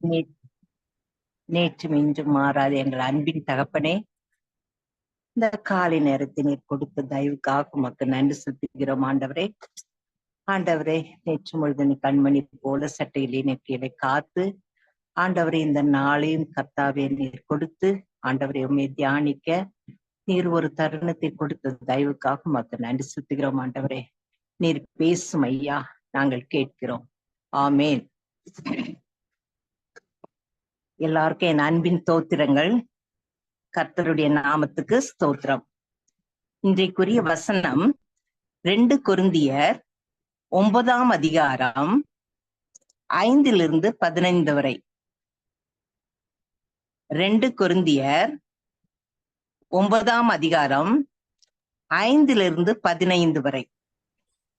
நே- நேற்றும் இன்றும் மாறாத எங்கள் அன்பின் தகப்பனே, இந்த காலை நேரத்தை நீர் கொடுத்த தயவுக்காக உமக்கு நன்றி செலுத்துகிறோம் ஆண்டவரே. ஆண்டவரே, நேற்று முழுது நீ கண்மணி போல சட்டையிலே நெற்றியலை காத்து ஆண்டவரே இந்த நாளையும் கர்த்தாவே நீர் கொடுத்து ஆண்டவரை உண்மை தியானிக்க நீர் ஒரு தருணத்தை கொடுத்த தயவுக்காக உமக்கு நன்றி செலுத்துகிறோம் ஆண்டவரே. நீர் பேசும் ஐயா, நாங்கள் கேட்கிறோம். ஆமேன். எல்லாருக்கும் என் அன்பின் ஸ்தோத்திரங்கள். கர்த்தருடைய நாமத்துக்கு ஸ்தோத்திரம். இன்றைக்குரிய வசனம் 2 கொரிந்தியர் 9ஆம் அதிகாரம் 5 15 வரை. 2 கொரிந்தியர் 9ஆம் அதிகாரம் 5 15 வரை.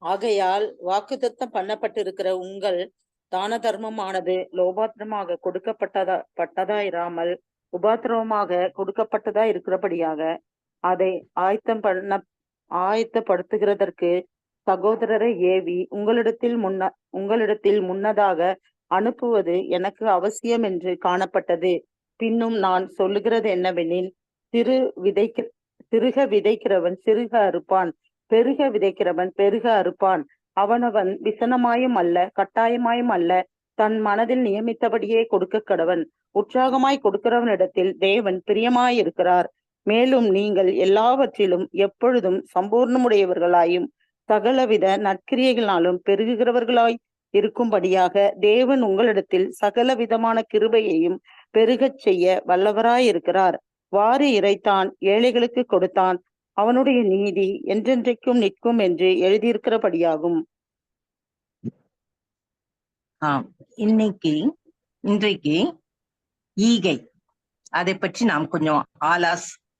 ஆகையால் வாக்குத்தத்தம் பண்ணப்பட்டிருக்கிற உங்கள் தான தர்மமானது லோபாத்திரமாக கொடுக்கப்பட்டதா இராமல் உபாத்திரவமாக கொடுக்கப்பட்டதா இருக்கிறபடியாக அதை ஆயத்தப்படுத்துகிறதற்கு சகோதரரை ஏவி உங்களிடத்தில் முன்னதாக அனுப்புவது எனக்கு அவசியம் என்று காணப்பட்டது. பின்னும் நான் சொல்லுகிறது என்னவெனில், சிறுக விதைக்கிறவன் சிறுக அறுப்பான், பெருக விதைக்கிறவன் பெருக அறுப்பான். அவனவன் விசனமாயும் அல்ல கட்டாயமாயும் அல்ல, தன் மனதில் நியமித்தபடியே கொடுக்க கடவன். உற்சாகமாய் கொடுக்கிறவனிடத்தில் தேவன் பிரியமாயிருக்கிறார். மேலும் நீங்கள் எல்லாவற்றிலும் எப்பொழுதும் சம்பூர்ணமுடையவர்களாயும் சகலவித நற்கிரியைகளாலும் பெருகுகிறவர்களாய் இருக்கும்படியாக தேவன் உங்களிடத்தில் சகல விதமான கிருபையையும் பெருகச் செய்ய வல்லவராயிருக்கிறார். வாரி இறைத்தான், ஏழைகளுக்கு கொடுத்தான், அவனுடைய நீதி என்றென்றைக்கும் நிற்கும் என்று எழுதியிருக்கிறபடியாகும். இன்றைக்கு ஈகை, அதை பற்றி நாம் கொஞ்சம்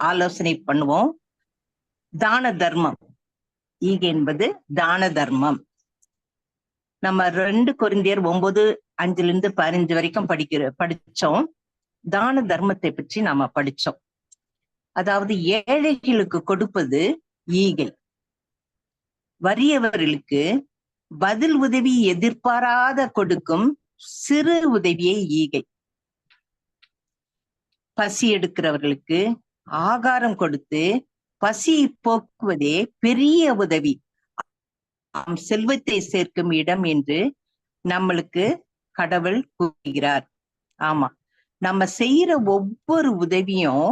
ஆலோசனை பண்ணுவோம். தான தர்மம். ஈகை என்பது தான தர்மம். நம்ம 2 கொரிந்தியர் 9:5-15 வரைக்கும் படிச்சோம். தான தர்மத்தை பற்றி நாம படிச்சோம். அதாவது ஏழைகளுக்கு கொடுப்பது ஈகை. வறியவர்களுக்கு பதில் உதவி எதிர்பாராத கொடுக்கும் சிறு உதவியை ஈகை. பசி எடுக்கிறவர்களுக்கு ஆகாரம் கொடுத்து பசியை போக்குவதே பெரிய உதவி. செல்வத்தை சேர்க்கும் இடம் என்று நம்மளுக்கு கடவுள் கூறுகிறார். ஆமா, நம்ம செய்யற ஒவ்வொரு உதவியும்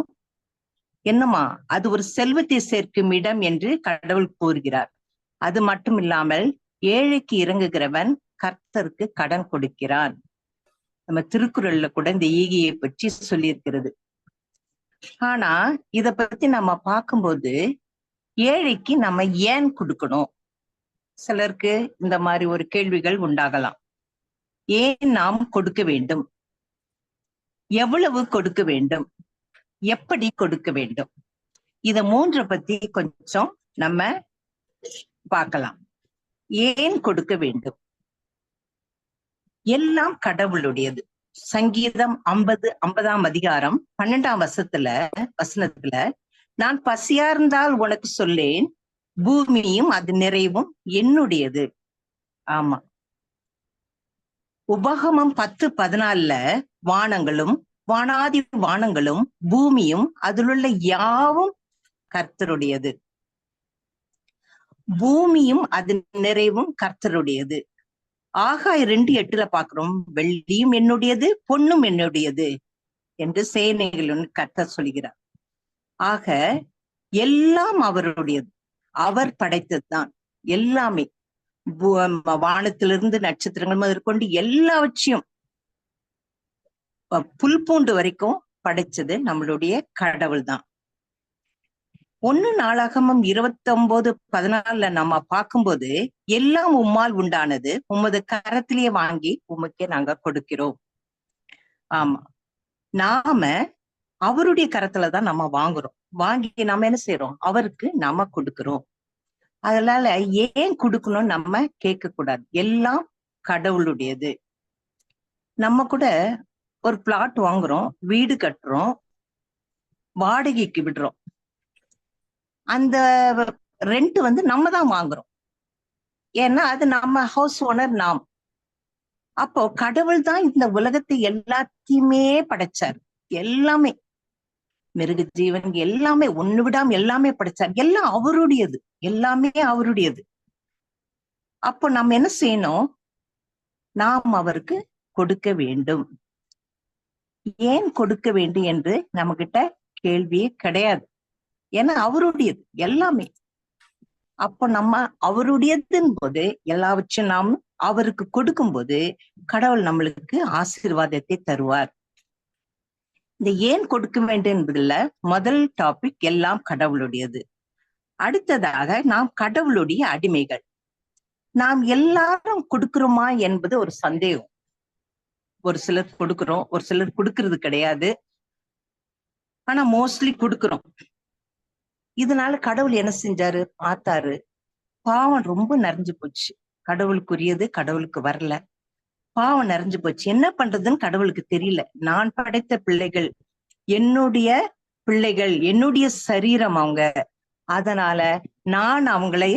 என்னமா, அது ஒரு செல்வத்தை சேர்க்கும் இடம் என்று கடவுள் கூறுகிறார். அது மட்டும் இல்லாமல் ஏழைக்கு இறங்குகிறவன் கர்த்தருக்கு கடன் கொடுக்கிறான். நம்ம திருக்குறள்ல கூட இந்த ஈகையை பற்றி சொல்லியிருக்கிறது. ஆனா இத பத்தி நம்ம பார்க்கும்போது ஏழைக்கு நம்ம ஏன் கொடுக்கணும்? சிலருக்கு இந்த மாதிரி ஒரு கேள்விகள் உண்டாகலாம். ஏன் நாம் கொடுக்க வேண்டும்? எவ்வளவு கொடுக்க வேண்டும்? எப்படி கொடுக்க வேண்டும்? இத 3 பத்தி கொஞ்சம் நம்ம பார்க்கலாம். ஏன் கொடுக்க வேண்டும்? எல்லாம் கடவுளுடையது. சங்கீதம் 50ஆம் அதிகாரம் 12ஆம் வசனத்துல நான் பசியா இருந்தால் உனக்கு சொல்லேன், பூமியும் அது நிறைவும் என்னுடையது. ஆமா. உபகமம் 10:14 வானங்களும் வானாதி வானங்களும் பூமியும் அதிலுள்ள யாவும் கர்த்தருடையது. பூமியும் அது நிறைவும் கர்த்தருடையது. ஆகாய் 2:8 பாக்குறோம், வெள்ளியும் என்னுடையது பொன்னும் என்னுடையது என்று சேனைகள் கர்த்தர் சொல்கிறார். ஆக எல்லாம் அவருடையது. அவர் படைத்ததுதான் எல்லாமே. வானத்திலிருந்து நட்சத்திரங்கள் முதற்கொண்டு எல்லாவற்றையும் புல் பூண்டு வரைக்கும் படைச்சது நம்மளுடைய கடவுள் தான். 1 நாளாகமம் 29:14 நம்ம பார்க்கும்போது, எல்லாம் உம்மால் உண்டானது, உமது கரத்திலேயே வாங்கி உமக்கே நாங்க கொடுக்கிறோம். ஆமா, நாம அவருடைய கரத்துலதான் நம்ம வாங்குறோம். வாங்கி நாம என்ன செய்யறோம்? அவருக்கு நாம கொடுக்கிறோம். அதனால ஏன் கொடுக்கணும் நம்ம கேட்க கூடாது. எல்லாம் கடவுளுடையது. நம்ம கூட ஒரு பிளாட் வாங்குறோம், வீடு கட்டுறோம், வாடகைக்கு விடுறோம். அந்த ரெண்ட் நம்ம தான் வாங்குறோம். ஏன்னா அது நம்ம ஹவுஸ் ஓனர். நாம் அப்போ கடவுள் தான் இந்த உலகத்தை எல்லாத்தையுமே படைச்சார். எல்லாமே மிருக ஜீவன் எல்லாமே ஒண்ணு விடாம எல்லாமே படைச்சார். எல்லாம் அவருடையது, எல்லாமே அவருடையது. அப்போ நம்ம என்ன செய்யணும்? நாம் அவருக்கு கொடுக்க வேண்டும். ஏன் கொடுக்க வேண்டும் என்று நம்ம கிட்ட கேள்வியே கிடையாது. ஏன்னா அவருடையது எல்லாமே. அப்போ நம்ம அவருடையதுன்னு போது எல்லாவற்றையும் நாம் அவருக்கு கொடுக்கும் போது கடவுள் நம்மளுக்கு ஆசீர்வாதத்தை தருவார். இந்த ஏன் கொடுக்க வேண்டும் என்பதுல முதல் டாபிக் எல்லாம் கடவுளுடையது. அடுத்ததாக நாம் கடவுளுடைய அடிமைகள். நாம் எல்லாரும் கொடுக்கிறோமா என்பது ஒரு சந்தேகம். ஒரு சிலர் கொடுக்கிறோம், ஒரு சிலர் கொடுக்கறது கிடையாது. ஆனா மோஸ்ட்லி கொடுக்கிறோம். இதனால கடவுள் என்ன செஞ்சாரு? பார்த்தாரு, பாவம் ரொம்ப நிறைஞ்சு போச்சு. கடவுளுக்குரியது கடவுளுக்கு வரல, பாவம் நிறைஞ்சு போச்சு. என்ன பண்றதுன்னு கடவுளுக்கு தெரியல. நான் படைத்த பிள்ளைகள், என்னுடைய பிள்ளைகள், என்னுடைய சரீரம் அவங்க. அதனால நான் அவங்களை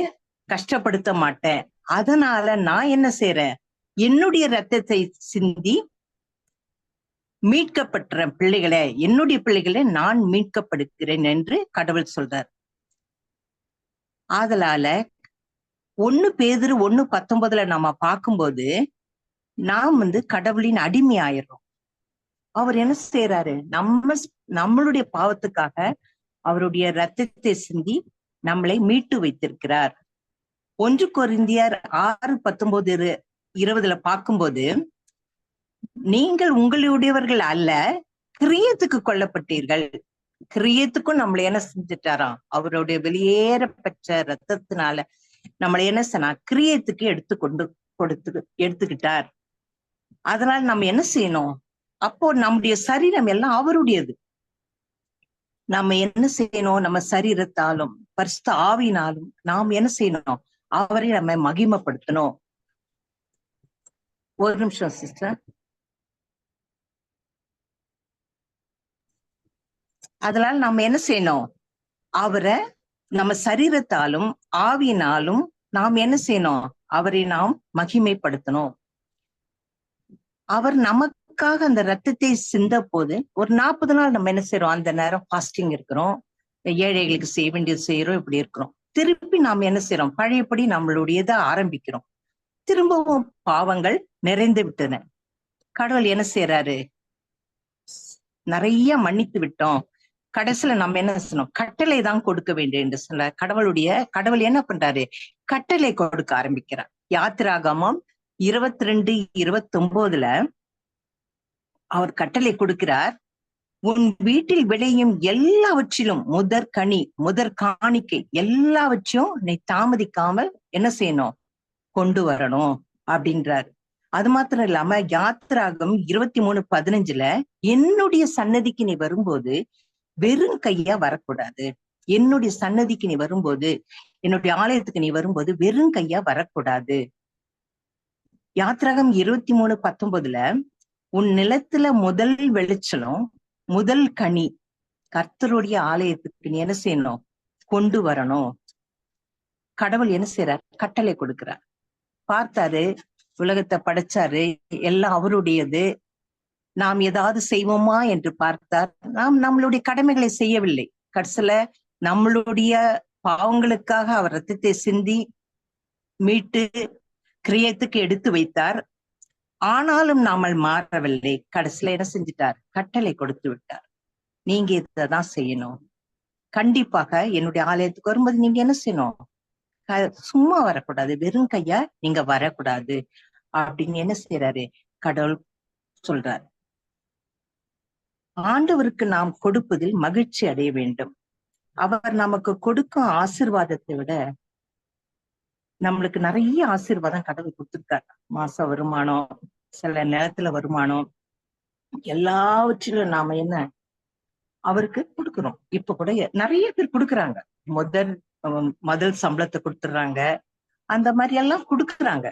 கஷ்டப்படுத்த மாட்டேன். அதனால நான் என்ன செய்யறேன்? என்னுடைய ரத்தத்தை சிந்தி மீட்கப்பட்ட பிள்ளைகளை, என்னுடைய பிள்ளைகளை நான் மீட்கப்படுகிறேன் என்று கடவுள் சொல்றார். அதனால 1 பேதுரு 1:19 நம்ம பார்க்கும்போது நாம் கடவுளின் அடிமை ஆயிடுறோம். அவர் என்ன செய்யறாரு? நம்மளுடைய பாவத்துக்காக அவருடைய ரத்தத்தை சிந்தி நம்மளை மீட்டு வைத்திருக்கிறார். 1 கொரிந்தியர் 6:19-20 பார்க்கும்போது, நீங்கள் உங்களுடையவர்கள் அல்ல, கிரியத்துக்கு கொல்லப்பட்டீர்கள். கிரியத்துக்கும் நம்மளை என்ன செஞ்சுட்டாராம்? அவருடைய வெளியேறப்பட்ட ரத்தத்தினால நம்மளை என்ன சொன்னா கிரியத்துக்கு எடுத்துக்கிட்டார். அதனால நம்ம என்ன செய்யணும்? அப்போ நம்முடைய சரீரம் எல்லாம் அவருடையது. நம்ம என்ன செய்யணும்? நம்ம சரீரத்தாலும் பரிசுத்த ஆவியினாலும் நாம் என்ன செய்யணும்? அவரை நம்ம மகிமைப்படுத்தணும். ஒரு நிமிஷம் சிஸ்டர். அதனால நம்ம என்ன செய்யணும்? அவரை நம்ம சரீரத்தாலும் ஆவியினாலும் நாம் என்ன செய்யணும்? அவரை நாம் மகிமைப்படுத்தணும். அவர் நமக்காக அந்த ரத்தத்தை சிந்த போது ஒரு 40 நாள் நம்ம என்ன செய்யறோம்? அந்த நேரம் ஃபாஸ்டிங் இருக்கிறோம், ஏழைகளுக்கு செய்ய வேண்டியது செய்யறோம், இப்படி இருக்கிறோம். திருப்பி நாம் என்ன செய்யறோம்? பழையபடி நம்மளுடையதை ஆரம்பிக்கிறோம். திரும்பவும் பாவங்கள் நிறைந்து விட்டன. கடவுள் என்ன செய்யறாரு? நிறைய மன்னித்து விட்டோம். கடைசியில நம்ம என்ன செய்யணும்? கட்டளை தான் கொடுக்க வேண்டும் என்று சொல்ல கடவுள் என்ன பண்றாரு? கட்டளை கொடுக்க ஆரம்பிக்கிறார். யாத்திராகமம் 22:29 அவர் கட்டளை கொடுக்கிறார். உன் வீட்டில் விளையும் எல்லாவற்றிலும் முதற் கனி, முதற் காணிக்கை எல்லாவற்றையும் நீ தாமதிக்காமல் என்ன செய்யணும்? கொண்டு வரணும் அப்படின்றாரு. அது மாத்திரம் இல்லாம யாத்திராகம் 23:15 என்னுடைய சன்னதிக்கு நீ வரும்போது வெறும் கையா வரக்கூடாது. என்னுடைய சன்னதிக்கு நீ வரும்போது, என்னுடைய ஆலயத்துக்கு நீ வரும்போது வெறும் கையா வரக்கூடாது. யாத்திராகம் 23:19 உன் நிலத்துல முதல் வெளிச்சலும் முதல் கனி கர்த்தருடைய ஆலயத்துக்கு நீ என்ன செய்யணும்? கொண்டு வரணும். கடவுள் என்ன செய்யறார்? கட்டளை கொடுக்கிறார். பார்த்தாரு, உலகத்தை படைச்சாரு, எல்லாம் அவருடையது. நாம் ஏதாவது செய்வோமா என்று பார்த்தார். நாம் நம்மளுடைய கடமைகளை செய்யவில்லை. கடைசியில நம்மளுடைய பாவங்களுக்காக அவர் ரத்தத்தை சிந்தி மீட்டு கிரியத்துக்கு எடுத்து வைத்தார். ஆனாலும் நாமல் மாறவில்லை. கடைசியில என்ன செஞ்சிட்டார்? கட்டளை கொடுத்து விட்டார். நீங்க இதான் செய்யணும். கண்டிப்பாக என்னுடைய ஆலயத்துக்கு வரும்போது நீங்க என்ன செய்யணும்? சும்மா வரக்கூடாது, வெறும் கையா நீங்க வரக்கூடாது அப்படின்னு என்ன செய்யறாரு? கடவுள் சொல்றாரு. ஆண்டவருக்கு நாம் கொடுப்பதில் மகிழ்ச்சி அடைய வேண்டும். அவர் நமக்கு கொடுக்கும் ஆசீர்வாதத்தை விட நம்மளுக்கு நிறைய ஆசீர்வாதம் கடவுள் கொடுத்துருக்காரு. மாச வருமானம், சில நேரத்துல வருமானம், எல்லாவற்றிலும் நாம என்ன அவருக்கு கொடுக்கிறோம். இப்ப கூட நிறைய பேர் கொடுக்குறாங்க. முதல் சம்பளத்தை கொடுத்துடுறாங்க, அந்த மாதிரி எல்லாம் கொடுக்குறாங்க.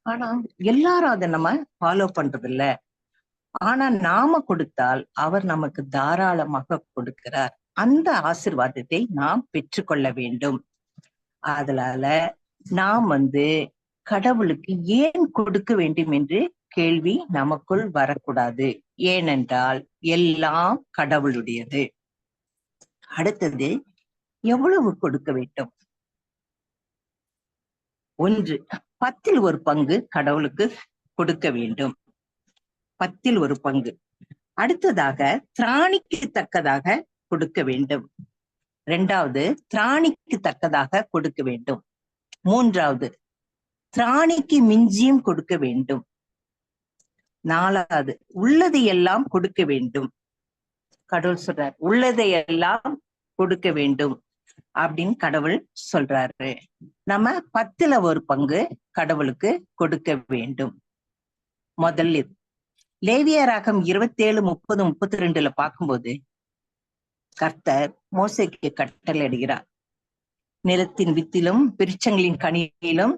ஆனா எல்லாரும் அதை நம்ம ஃபாலோ பண்றது இல்ல. ஆனா நாம கொடுத்தால் அவர் நமக்கு தாராளமாக கொடுக்கிறார். அந்த ஆசீர்வாதத்தை நாம் பெற்றுக்கொள்ள வேண்டும். அதனால நாம் கடவுளுக்கு ஏன் கொடுக்க வேண்டும் என்று கேள்வி நமக்குள் வரக்கூடாது. ஏனென்றால் எல்லாம் கடவுளுடையது. அடுத்தது, எவ்வளவு கொடுக்க வேண்டும்? 1, 10ல் 1 பங்கு கடவுளுக்கு கொடுக்க வேண்டும். 10ல் 1 பங்கு. அடுத்ததாக, திராணிக்கு தக்கதாக கொடுக்க வேண்டும். 2வது, திராணிக்கு தக்கதாக கொடுக்க வேண்டும். 3வது, திராணிக்கு மிஞ்சியும் கொடுக்க வேண்டும். 4வது, உள்ளதையெல்லாம் கொடுக்க வேண்டும். கடவுள் சொல்றார், உள்ளதையெல்லாம் கொடுக்க வேண்டும் அப்படின்னு கடவுள் சொல்றாரு. நம்ம 10ல் 1 பங்கு கடவுளுக்கு கொடுக்க வேண்டும். முதல் இது. லேவியராகம் 27, 30, 32 பார்க்கும்போது கர்த்தர் மோசேக்கு கட்டளையிடுகிறார். நிலத்தின் வித்திலும் விருட்சங்களின் கனியிலும்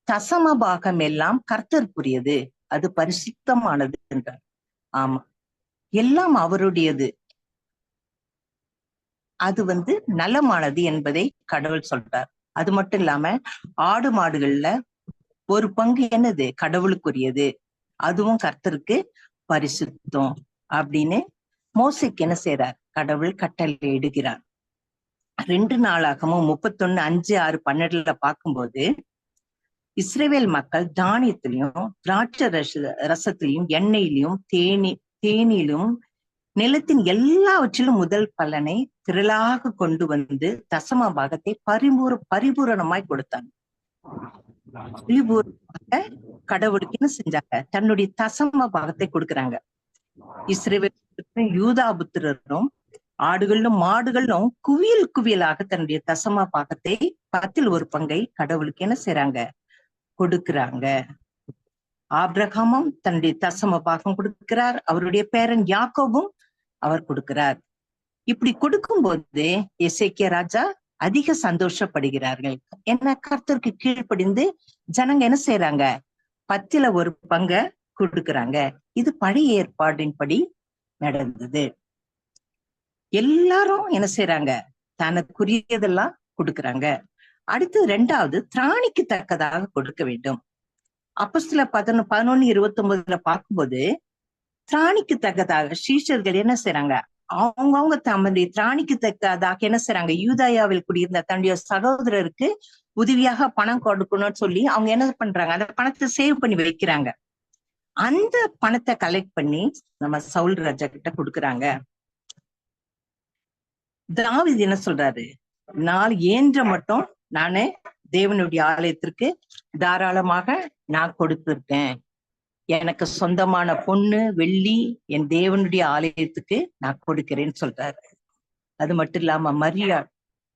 தசம பாகம் எல்லாம் கர்த்தருக்குரியது, அது பரிசுத்தமானது என்றார். ஆமா, எல்லாம் அவருடையது, அது நலமானது என்பதை கடவுள் சொல்றார். அது மட்டும் இல்லாம ஆடு மாடுகள்ல 1 பங்கு என்னது? கடவுளுக்குரியது, அதுவும் கர்த்தருக்கு பரிசுத்தம் அப்படின்னு மோசேக்கு என்ன செய்றார்? கடவுள் கட்டளை இடுகிறார். 2 நாளாகமும் 31, 5, 6, 12 பார்க்கும்போது இஸ்ரவேல் மக்கள் தானியத்திலையும் திராட்சை ரசத்திலையும் எண்ணெயிலையும் தேனிலும் நிலத்தின் எல்லாவற்றிலும் முதல் பலனை திரளாக கொண்டு வந்து தசம பாகத்தை பரிபூரணமாய் கொடுத்தாங்க. கடவுளுக்கு என்ன செஞ்சாங்க? தன்னுடைய தசம பாகத்தை கொடுக்குறாங்க. இஸ்ரவேல் யூதா புத்திரரும் ஆடுகளும் மாடுகளும் குவியலாக தன்னுடைய தசம பாகத்தை 10ல் 1 பங்கை கடவுளுக்கு என்ன செய்றாங்க? கொடுக்கிறாங்க. ஆபிரகாமும் தன்னுடைய தசம பாகம் கொடுக்கிறார். அவருடைய பேரன் யாக்கோபும் அவர் கொடுக்கிறார். இப்படி கொடுக்கும்போது எசேக்கியா ராஜா அதிக சந்தோஷப்படுகிறார்கள். என்ன? கர்த்தருக்கு கீழ்ப்படிந்து ஜனங்க என்ன செய்யறாங்க? 10ல் 1 பங்க கொடுக்குறாங்க. இது பழைய ஏற்பாடின்படி நடந்தது. எல்லாரும் என்ன செய்யறாங்க? தனக்குரியதெல்லாம் கொடுக்குறாங்க. அடுத்து 2வது, திராணிக்கு தக்கதாக கொடுக்க வேண்டும். அப்போஸ்தலர் 11, 29 பார்க்கும்போது திராணிக்கு தக்கதாக சீஷர்கள் என்ன செய்யறாங்க? அவங்கவுங்க தம்முடைய திராணிக்கு தக்கதாக என்ன செய்யறாங்க? யூதாயாவில் குடியிருந்த தன்னுடைய சகோதரருக்கு உதவியாக பணம் கொடுக்கணும்னு சொல்லி அவங்க என்ன பண்றாங்க? அந்த பணத்தை சேவ் பண்ணி வைக்கிறாங்க. அந்த பணத்தை கலெக்ட் பண்ணி நம்ம சவுல் ராஜா கிட்ட கொடுக்குறாங்க. தாவீது என்ன சொல்றாரு? நான் இயன்ற மட்டும் நானு தேவனுடைய ஆலயத்திற்கு தாராளமாக நான் கொடுத்திருக்கேன். எனக்கு சொந்தமான பொண்ணு வெள்ளி என் தேவனுடைய ஆலயத்துக்கு நான் கொடுக்கிறேன்னு சொல்றாரு. அது மட்டும் இல்லாம மரியாள்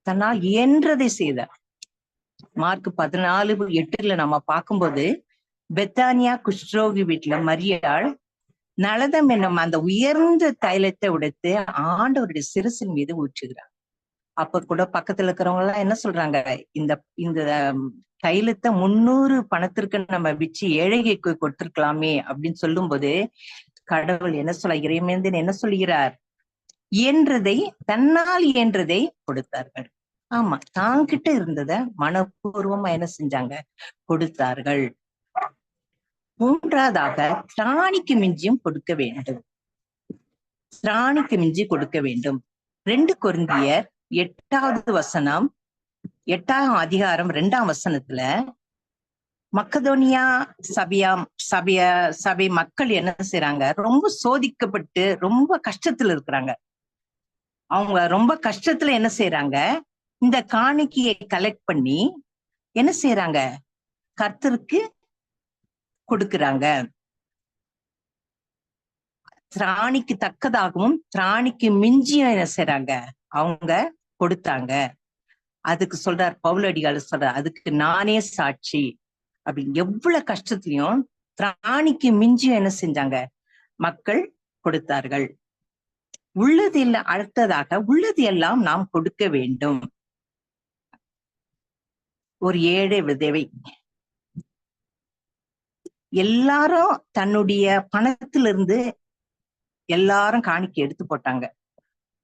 தன்னால் இயன்றதை செய்தார். மார்க் 14:8 நம்ம பார்க்கும்போது பெத்தானியா குஷ்ரோகி வீட்டுல மரியாள் நலதம் என்னும் அந்த உயர்ந்த தைலத்தை உடைத்து ஆண்டவருடைய சிரசின் மீது ஊற்றுகிறார். அப்ப கூட பக்கத்துல இருக்கிறவங்க எல்லாம் என்ன சொல்றாங்க? இந்த இந்த தைலத்தை 300 பணத்திற்கு நம்ம விச்சு ஏழைகைக்கு கொடுத்திருக்கலாமே அப்படின்னு சொல்லும் போது கடவுள் என்ன சொல்ல, இறைமேந்தன் என்ன சொல்கிறார்? இயன்றதை, தன்னால் இயன்றதை கொடுத்தார்கள். ஆமா, தாங்கிட்ட இருந்ததை மனப்பூர்வமா என்ன செஞ்சாங்க? கொடுத்தார்கள். 3வதாக திராணிக்கு மிஞ்சியும் கொடுக்க வேண்டும். திராணிக்கு மிஞ்சி கொடுக்க வேண்டும். 2 கொரிந்தியர் 8வது வசனம் 8ஆம் அதிகாரம் 2ஆம் வசனத்துல மக்கதோனியா சபை மக்கள் என்ன செய்யறாங்க? ரொம்ப சோதிக்கப்பட்டு ரொம்ப கஷ்டத்துல இருக்கிறாங்க. அவங்க ரொம்ப கஷ்டத்துல என்ன செய்யறாங்க? இந்த காணிக்கையை கலெக்ட் பண்ணி என்ன செய்யறாங்க? கர்த்தருக்கு கொடுக்கிறாங்க. திராணிக்கு தக்கதாகவும் திராணிக்கு மிஞ்சியும் என்ன செய்யறாங்க? அவங்க கொடுத்தாங்க. அதுக்கு சொல்றார் பவுலடியாளர் சொல்றார், அதுக்கு நானே சாட்சி அப்படின்னு. எவ்வளவு கஷ்டத்துலயும் திராணிக்கு மிஞ்சியும் என்ன செஞ்சாங்க? மக்கள் கொடுத்தார்கள். உள்ளது இல்ல, அடுத்ததாக உள்ளது எல்லாம் நாம் கொடுக்க வேண்டும். ஒரு ஏழை விதவை எல்லாரும் தன்னுடைய பணத்திலிருந்து எல்லாரும் காணிக்கை எடுத்து போட்டாங்க.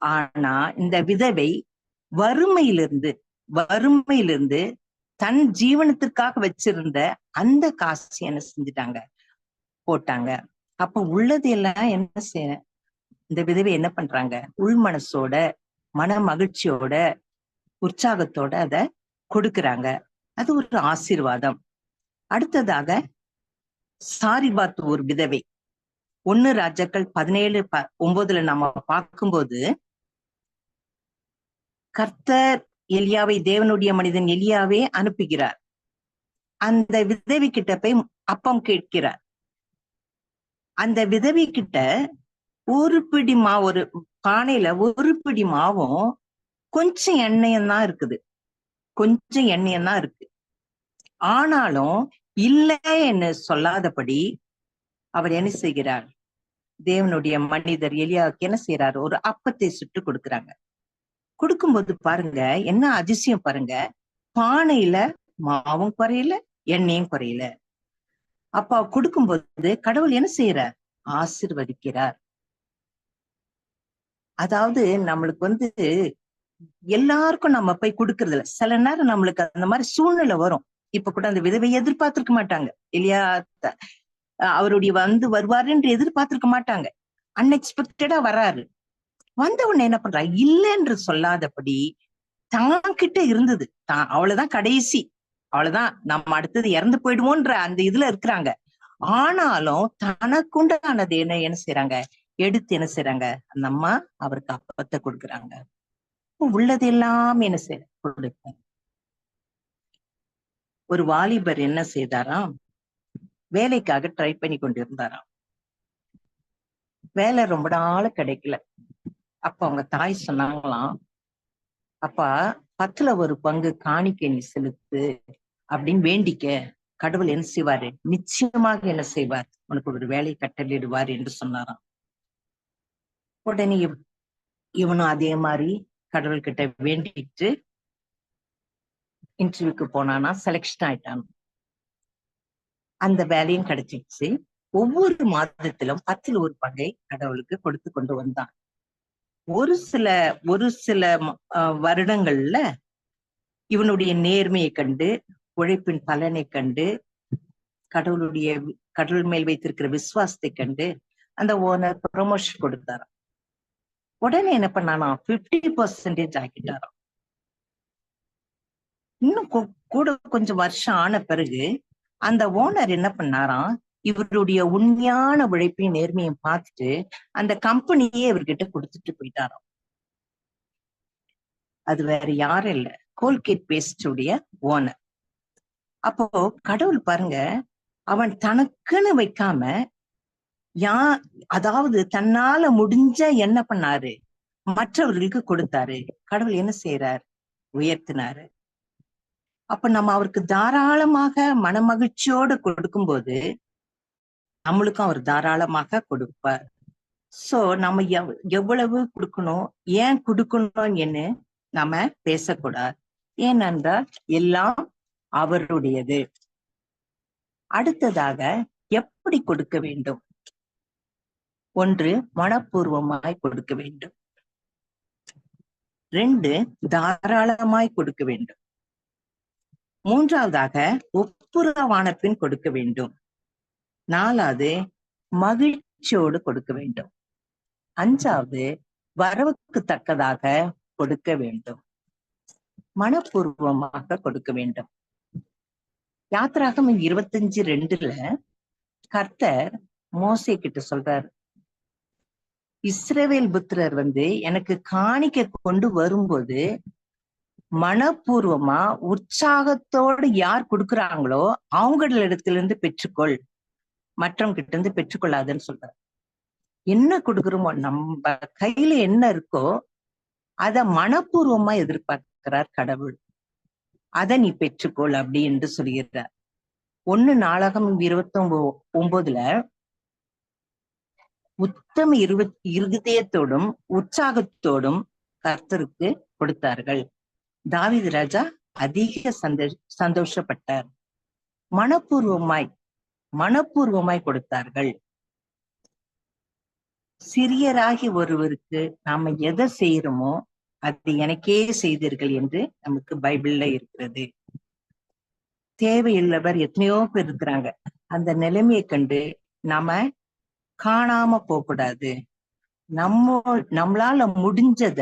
ஆனா இந்த விதவை வறுமையிலிருந்து தன் ஜீவனத்திற்காக வச்சிருந்த அந்த காசு என்ன செஞ்சுட்டாங்க? போட்டாங்க. அப்ப உள்ளது எல்லாம் என்ன செய்ய இந்த விதவை என்ன பண்றாங்க, உள் மனசோட மன மகிழ்ச்சியோட உற்சாகத்தோட அத கொடுக்குறாங்க. அது ஒரு ஆசீர்வாதம். அடுத்ததாக சாரிபாத் ஒரு விதவை 1 ராஜாக்கள் 17:9 நம்ம பார்க்கும்போது, கர்த்தர் எலியாவை, தேவனுடைய மனிதன் எலியாவே அனுப்புகிறார். அந்த விதவி கிட்ட போய் அப்பம் கேட்கிறார். அந்த விதவி கிட்ட ஒரு பிடி மாவு, ஒரு பானையில ஒரு பிடி மாவும் கொஞ்சம் எண்ணெயும் தான் இருக்குது. கொஞ்சம் எண்ணெயும் தான் இருக்கு. ஆனாலும் இல்லைன்னு சொல்லாதபடி அவர் என்ன செய்கிறார், தேவனுடைய மனிதர் எலியாவுக்கு என்ன செய்யறாரு, ஒரு அப்பத்தை சுட்டு கொடுக்குறாங்க. கொடுக்கும்போது பாருங்க என்ன அதிசயம் பாருங்க, பானையில மாவும் குறையல எண்ணெயும் குறையல. அப்ப கொடுக்கும்போது கடவுள் என்ன செய்யறார், ஆசீர்வதிக்கிறார். அதாவது நம்மளுக்கு எல்லாருக்கும் நம்ம போய் கொடுக்கறது இல்ல. சில நேரம் நம்மளுக்கு அந்த மாதிரி சூழ்நிலை வரும். இப்ப கூட அந்த விதவை எதிர்பார்த்திருக்க மாட்டாங்க. எலியா அவருடைய வருவாரு என்று எதிர்பார்த்திருக்க மாட்டாங்க. அன்எக்ஸ்பெக்டடா வர்றாரு. வந்த உடனே என்ன பண்றாரு, இல்லை என்று சொல்லாதபடி தான் கிட்ட இருந்தது அவ்வளவுதான் கடைசி, அவ்வளவுதான் நம்ம அடுத்தது இறந்து போயிடுவோன்ற அந்த இதுல இருக்கிறாங்க. ஆனாலும் தனக்குண்டானது என்ன செய்யறாங்க, எடுத்து என்ன செய்யறாங்க, அந்த அம்மா அவருக்கு அப்பத்தை கொடுக்குறாங்க. உள்ளது எல்லாம் என்ன செய்ய கொடுக்க. ஒரு வாலிபர் என்ன செய்தாராம், வேலைக்காக ட்ரை பண்ணி கொண்டிருந்தாராம். வேலை ரொம்ப நாள் கிடைக்கல. அப்ப அவங்க தாய் சொன்னாங்களாம், அப்பா 10ல் 1 பங்கு காணிக்கை நீ செலுத்து அப்படின்னு வேண்டிக்க, கடவுள் என்ன செய்வாரு, நிச்சயமாக என்ன செய்வார், உனக்கு ஒரு வேலை கட்டளிடுவார் என்று சொன்னாராம். உடனே இவனும் அதே மாதிரி கடவுள் கிட்ட வேண்டிட்டு இன்டர்வியூக்கு போனானா, செலக்ஷன் ஆயிட்டான். அந்த வேலையும் கிடைச்சிச்சு. ஒவ்வொரு மாதத்திலும் 10ல் 1 பங்கை கடவுளுக்கு கொடுத்து கொண்டு வந்தான். ஒரு சில வருடங்கள்ல இவனுடைய நேர்மையை கண்டு, உழைப்பின் பலனை கண்டு, கடவுள் மேல் வைத்திருக்கிற விசுவாசத்தை கண்டு அந்த ஓனர் ப்ரமோஷன் கொடுத்தாராம். உடனே என்ன பண்ணானா, 50% ஆக்கிட்டாராம். இன்னும் கூட கொஞ்சம் வருஷம் ஆன பிறகு அந்த ஓனர் என்ன பண்ணாராம், இவருடைய உண்மையான உழைப்பையும் நேர்மையும் பார்த்துட்டு அந்த கம்பெனியே இவர்கிட்ட கொடுத்துட்டு போயிட்டாராம். அது வேற யாரும் இல்ல, கோல்கேட் பேஸ்டுடைய ஓனர். அப்போ கடவுள் பாருங்க, அவன் தனக்குன்னு வைக்காம அதாவது தன்னால முடிஞ்ச என்ன பண்ணாரு, மற்றவர்களுக்கு கொடுத்தாரு. கடவுள் என்ன செய்யறார், உயர்த்தினாரு. அப்ப நம்ம அவருக்கு தாராளமாக மனமகிழ்ச்சியோடு கொடுக்கும்போது நம்மளுக்கும் அவர் தாராளமாக கொடுப்பார். சோ நம்ம எவ்வளவு கொடுக்கணும், ஏன் கொடுக்கணும் நம்ம பேசக்கூடாது. ஏனென்றால் எல்லாம் அவருடையது. அடுத்ததாக எப்படி கொடுக்க வேண்டும், 1 மனப்பூர்வமாய் கொடுக்க வேண்டும், 2 தாராளமாய் கொடுக்க வேண்டும், 3வதாக ஒப்புரவான பின் கொடுக்க வேண்டும், 4வது மகிழ்ச்சியோடு கொடுக்க வேண்டும், 5வது வரவுக்கு தக்கதாக கொடுக்க வேண்டும், மனப்பூர்வமாக கொடுக்க வேண்டும். யாத்திராகமம் 25:2 கர்த்தர் மோசே கிட்ட சொல்றாரு, இஸ்ரவேல் புத்திரர் எனக்கு காணிக்கை கொண்டு வரும்போது மனப்பூர்வமா உற்சாகத்தோடு யார் கொடுக்குறாங்களோ அவங்களிடத்திலிருந்து பெற்றுக்கொள், மற்றவங்க கிட்ட இருந்து பெற்றுக்கொள்ளாதுன்னு சொல்றாரு. என்ன கொடுக்குறோமோ, நம்ம கையில என்ன இருக்கோ அத மனப்பூர்வமா எதிர்பார்க்கிறார் கடவுள். அதை நீ பெற்றுக்கொள் அப்படி என்று சொல்கிறார். 1 நாளாகமம் 29:9 உத்தம இருதயத்தோடும் உற்சாகத்தோடும் கர்த்தருக்கு கொடுத்தார்கள். தாவீது ராஜா அதிக சந்தோஷப்பட்டார். மனப்பூர்வமாய் கொடுத்தார்கள். சிறியராகி ஒருவருக்கு நாம எதை செய்யறோமோ அது எனக்கே செய்தீர்கள் என்று நமக்கு பைபிள்ல இருக்கிறது. தேவையுள்ளவர் எத்தனையோ பேர் இருக்கிறாங்க. அந்த நிலைமையை கண்டு நாம காணாம போகக்கூடாது. நம்மளால முடிஞ்சத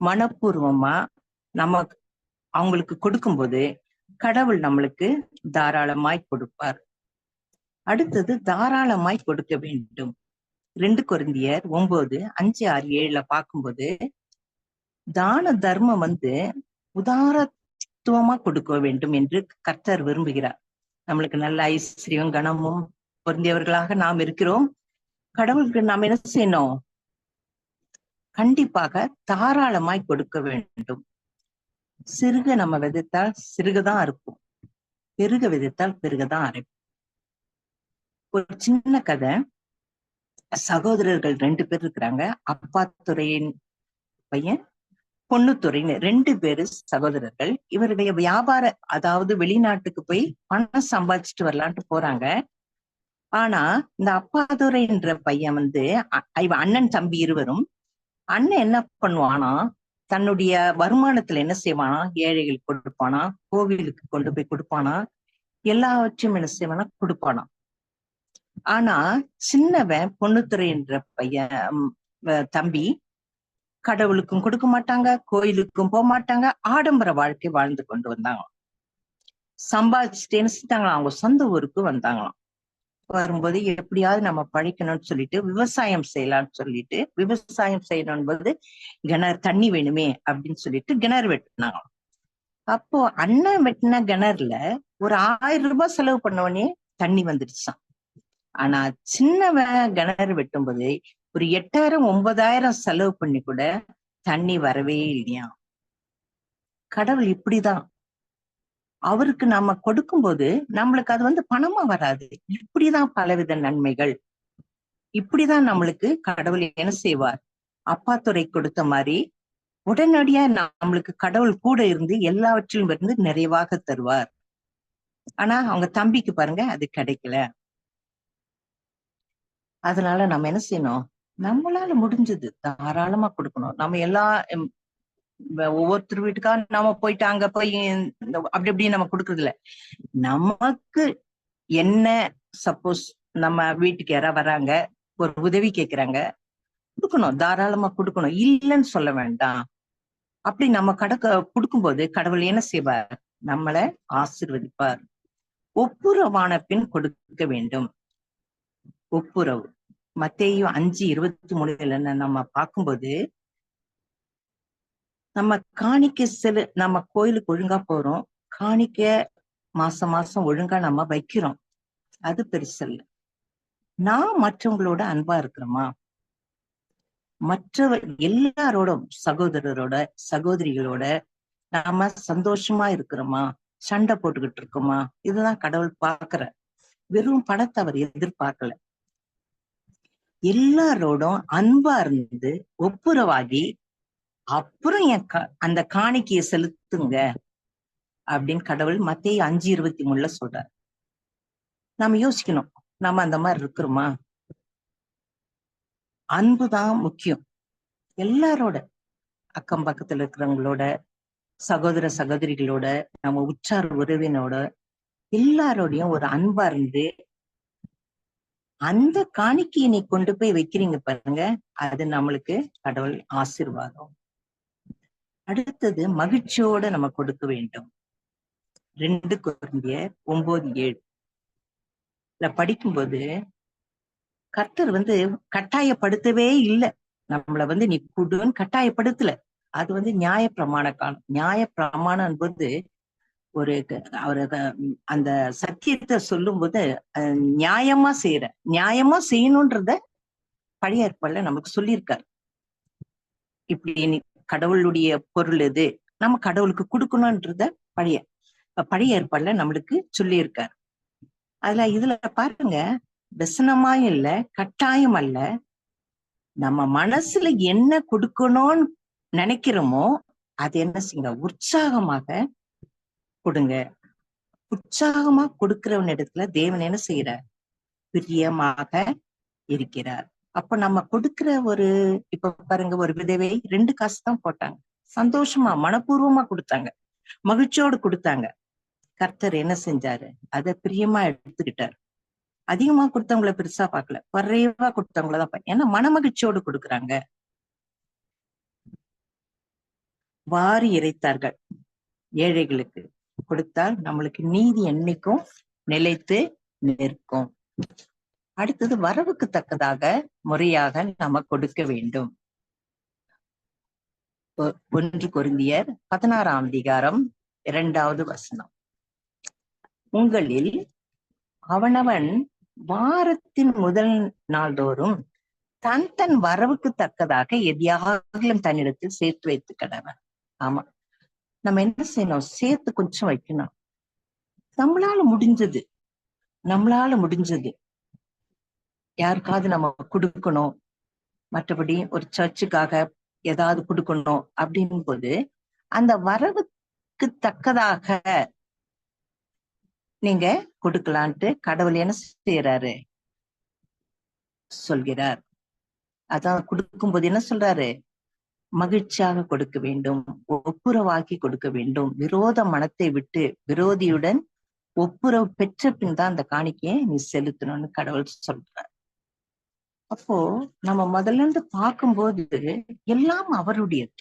மனப்பூர்வமா நம்ம அவங்களுக்கு கொடுக்கும்போது கடவுள் நம்மளுக்கு தாராளமாய் கொடுப்பார். அடுத்தது தாராளமாய் கொடுக்க வேண்டும். 2 கொரிந்தியர் 9:5-6-7 பார்க்கும்போது தான தர்மம் உதாரத்துவமா கொடுக்க வேண்டும் என்று கர்த்தர் விரும்புகிறார். நம்மளுக்கு நல்ல ஐஸ்வர்யம் கனமும் பொருந்தியவர்களாக நாம் இருக்கிறோம். கடவுளுக்கு நாம் என்ன செய்யணும்? கண்டிப்பாக தாராளமாய் கொடுக்க வேண்டும். சிறுக நம்ம விதைத்தால் சிறுகதான் இருக்கும், பெருக விதைத்தால் பெருகதான் அரைக்கும். ஒரு சின்ன கதை. சகோதரர்கள் 2 பேர் இருக்கிறாங்க. அப்பா துறையின் பையன், பொண்ணு துறைன்னு 2 பேரு சகோதரர்கள். இவருடைய வியாபார, அதாவது வெளிநாட்டுக்கு போய் பணம் சம்பாதிச்சுட்டு வரலான்ட்டு போறாங்க. ஆனா இந்த அப்பாதுரைன்ற பையன் இவன் அண்ணன் தம்பி இருவரும், அண்ணன் என்ன பண்ணுவானா, தன்னுடைய வருமானத்துல என்ன செய்வானா, ஏழைகள் கொடுப்பானா, கோவிலுக்கு கொண்டு போய் கொடுப்பானா, எல்லாவற்றையும் என்ன செய்வானா, கொடுப்பானா. ஆனா சின்னவன் பொண்ணுத்துறைன்ற பையன் தம்பி கடவுளுக்கும் கொடுக்க மாட்டாங்க, கோயிலுக்கும் போக மாட்டாங்க, ஆடம்பர வாழ்க்கை வாழ்ந்து கொண்டு வந்தாங்க. சம்பாதிச்சுட்டு என்ன செஞ்சாங்களாம், அவங்க சொந்த ஊருக்கு வந்தாங்களாம். வரும்போது எப்படியாவது நம்ம பழிக்கணும்னு சொல்லிட்டு விவசாயம் செய்யலாம்னு சொல்லிட்டு, விவசாயம் செய்யணும் போது கிணறு தண்ணி வேணுமே அப்படின்னு சொல்லிட்டு கிணறு வெட்டினாங்க. அப்போ அண்ணன் வெட்டின கிணறுல ஒரு 1000 ரூபாய் செலவு பண்ணவனே தண்ணி வந்துடுச்சான். ஆனா சின்னவன் கிணறு வெட்டும்போது ஒரு 8000-9000 செலவு பண்ணி கூட தண்ணி வரவே இல்லையா. கடவுள் இப்படிதான். அவருக்கு நாம கொடுக்கும்போது நம்மளுக்கு அது பணமா வராது. இப்படிதான் பலவித நன்மைகள். இப்படிதான் நம்மளுக்கு கடவுள் என்ன செய்வார், அப்பா துறை கொடுத்த மாதிரி உடனடியா நம்மளுக்கு கடவுள் கூட இருந்து எல்லாவற்றிலும் நிறைவாக தருவார். ஆனா அவங்க தம்பிக்கு பாருங்க அது கிடைக்கல. அதனால நம்ம என்ன செய்யணும், நம்மளால முடிஞ்சது தாராளமா கொடுக்கணும். நம்ம ஒவ்வொருத்தர் வீட்டுக்கா நாம போயிட்டு அங்க போய் அப்படி இப்படி நம்ம கொடுக்கறது இல்ல. நமக்கு என்ன, சப்போஸ் நம்ம வீட்டுக்கு யாராவது வராங்க, ஒரு உதவி கேட்கிறாங்க, கொடுக்கணும், தாராளமா கொடுக்கணும், இல்லைன்னு சொல்ல வேண்டாம். அப்படி நம்ம கொடுக்கும்போது கடவுள் என்ன செய்வார், நம்மளை ஆசீர்வதிப்பார். ஒப்புரவான பின் கொடுக்க வேண்டும். ஒப்புரவு மத்தேயு 5:23 நம்ம பார்க்கும்போது, நம்ம காணிக்கை நம்ம கோயிலுக்கு ஒழுங்கா போறோம், காணிக்க மாசம் மாசம் ஒழுங்கா நம்ம வைக்கிறோம், அது பெருசல்ல. நான் மற்றவங்களோட அன்பா இருக்கிறோமா, மற்றவர் எல்லாரோட, சகோதரரோட சகோதரிகளோட நாம சந்தோஷமா இருக்கிறோமா, சண்டை போட்டுக்கிட்டு இருக்கோமா, இதுதான் கடவுள் பார்க்கிற. வெறும் பணத்தை அவர் எதிர்பார்க்கல. எல்லாரோடும் அன்பா இருந்து ஒப்புரவாகி அப்புறம் அந்த காணிக்கையை செலுத்துங்க அப்படின்னு கடவுள் மத்தேயு 5:23 சொல்றார். நாம யோசிக்கணும், நம்ம அந்த மாதிரி இருக்கிறோமா? அன்புதான் முக்கியம். எல்லாரோட, அக்கம் பக்கத்துல இருக்கிறவங்களோட, சகோதர சகோதரிகளோட, நம்ம உற்றார் உறவினோட எல்லாரோடையும் ஒரு அன்பா இருந்து அந்த காணிக்கையை நீ கொண்டு போய் வைக்கிறீங்க பாருங்க, அது நம்மளுக்கு கடவுள் ஆசீர்வாதம். அடுத்தது மகிழ்ச்சியோட நம்ம கொடுக்க வேண்டும். 2 கொரிந்தியர் 9:7 படிக்கும்போது கர்த்தர் கட்டாயப்படுத்தவே இல்லை. நம்மள நீ குடுன்னு கட்டாயப்படுத்தல. அது நியாய பிரமாண காலம். நியாய பிரமாணம் என்பது அவரு அந்த சத்தியத்தை சொல்லும் போது நியாயமா செய்யணும்ன்றத பழைய ஏற்பாடுல நமக்கு சொல்லியிருக்காரு. இப்படி கடவுளுடைய பொருள் எது, நம்ம கடவுளுக்கு கொடுக்கணும்ன்றத பழைய ஏற்பாடுல நம்மளுக்கு சொல்லியிருக்காரு. இதுல பாருங்க, व्यसனமாயும் இல்ல, கட்டாயம் அல்ல, நம்ம மனசுல என்ன கொடுக்கணும்னு நினைக்கிறோமோ அது என்ன செய்யுங்க, உற்சாகமாக கொடுங்க. உற்சாகமா கொடுக்கிறவன் இடத்துல தேவன் என்ன செய்யறார், பிரியமாக இருக்கிறார். அப்ப நம்ம கொடுக்கிற இப்ப பாருங்க, ஒரு விதவை 2 காசு தான் போட்டாங்க, சந்தோஷமா மனப்பூர்வமா கொடுத்தாங்க, மகிழ்ச்சியோடு கொடுத்தாங்க. கர்த்தர் என்ன செஞ்சாரு, அதை பிரியமா எடுத்துக்கிட்டார். அதிகமா கொடுத்தவங்களை பெருசா பார்க்கல, குறைவா கொடுத்தவங்களதான் ஏன்னா மனமகிழ்ச்சியோடு கொடுக்குறாங்க. வாரி இறைத்தார்கள். ஏழைகளுக்கு கொடுத்தால் நம்மளுக்கு நீதி என்னைக்கும் நிலைத்து நிற்கும். அடுத்தது வரவுக்கு தக்கதாக முறையாக நம்ம கொடுக்க வேண்டும். 1 கொரிந்தியர் 16ஆம் அதிகாரம் 2வது வசனம். உங்களில் அவனவன் வாரத்தின் முதல் நாள்தோறும் தன் தன் வரவுக்கு தக்கதாக எதையாகிலும் தன்னிடத்தில் சேர்த்து வைத்து கடவன். ஆமா, நம்ம என்ன செய்யணும்? சேர்த்து கொஞ்சம் வைக்கணும். நம்மளால முடிஞ்சது யாருக்காவது நம்ம கொடுக்கணும், மற்றபடி ஒரு சர்ச்சுக்காக ஏதாவது கொடுக்கணும் அப்படின் போது அந்த வரவுக்கு தக்கதாக நீங்க கொடுக்கலான்ட்டு கடவுள் என்ன செய்யறாரு சொல்கிறார். அதான் கொடுக்கும்போது என்ன சொல்றாரு? மகிழ்ச்சியாக கொடுக்க வேண்டும், ஒப்புரவாக்கி கொடுக்க வேண்டும், விரோத மனத்தை விட்டு விரோதியுடன் ஒப்புரவு பெற்ற பின் தான் அந்த காணிக்கையை நீ செலுத்தணும்னு கடவுள் சொல்றார். அப்போ நம்ம முதல்ல இருந்து பார்க்கும்போது எல்லாம் அவருடையது.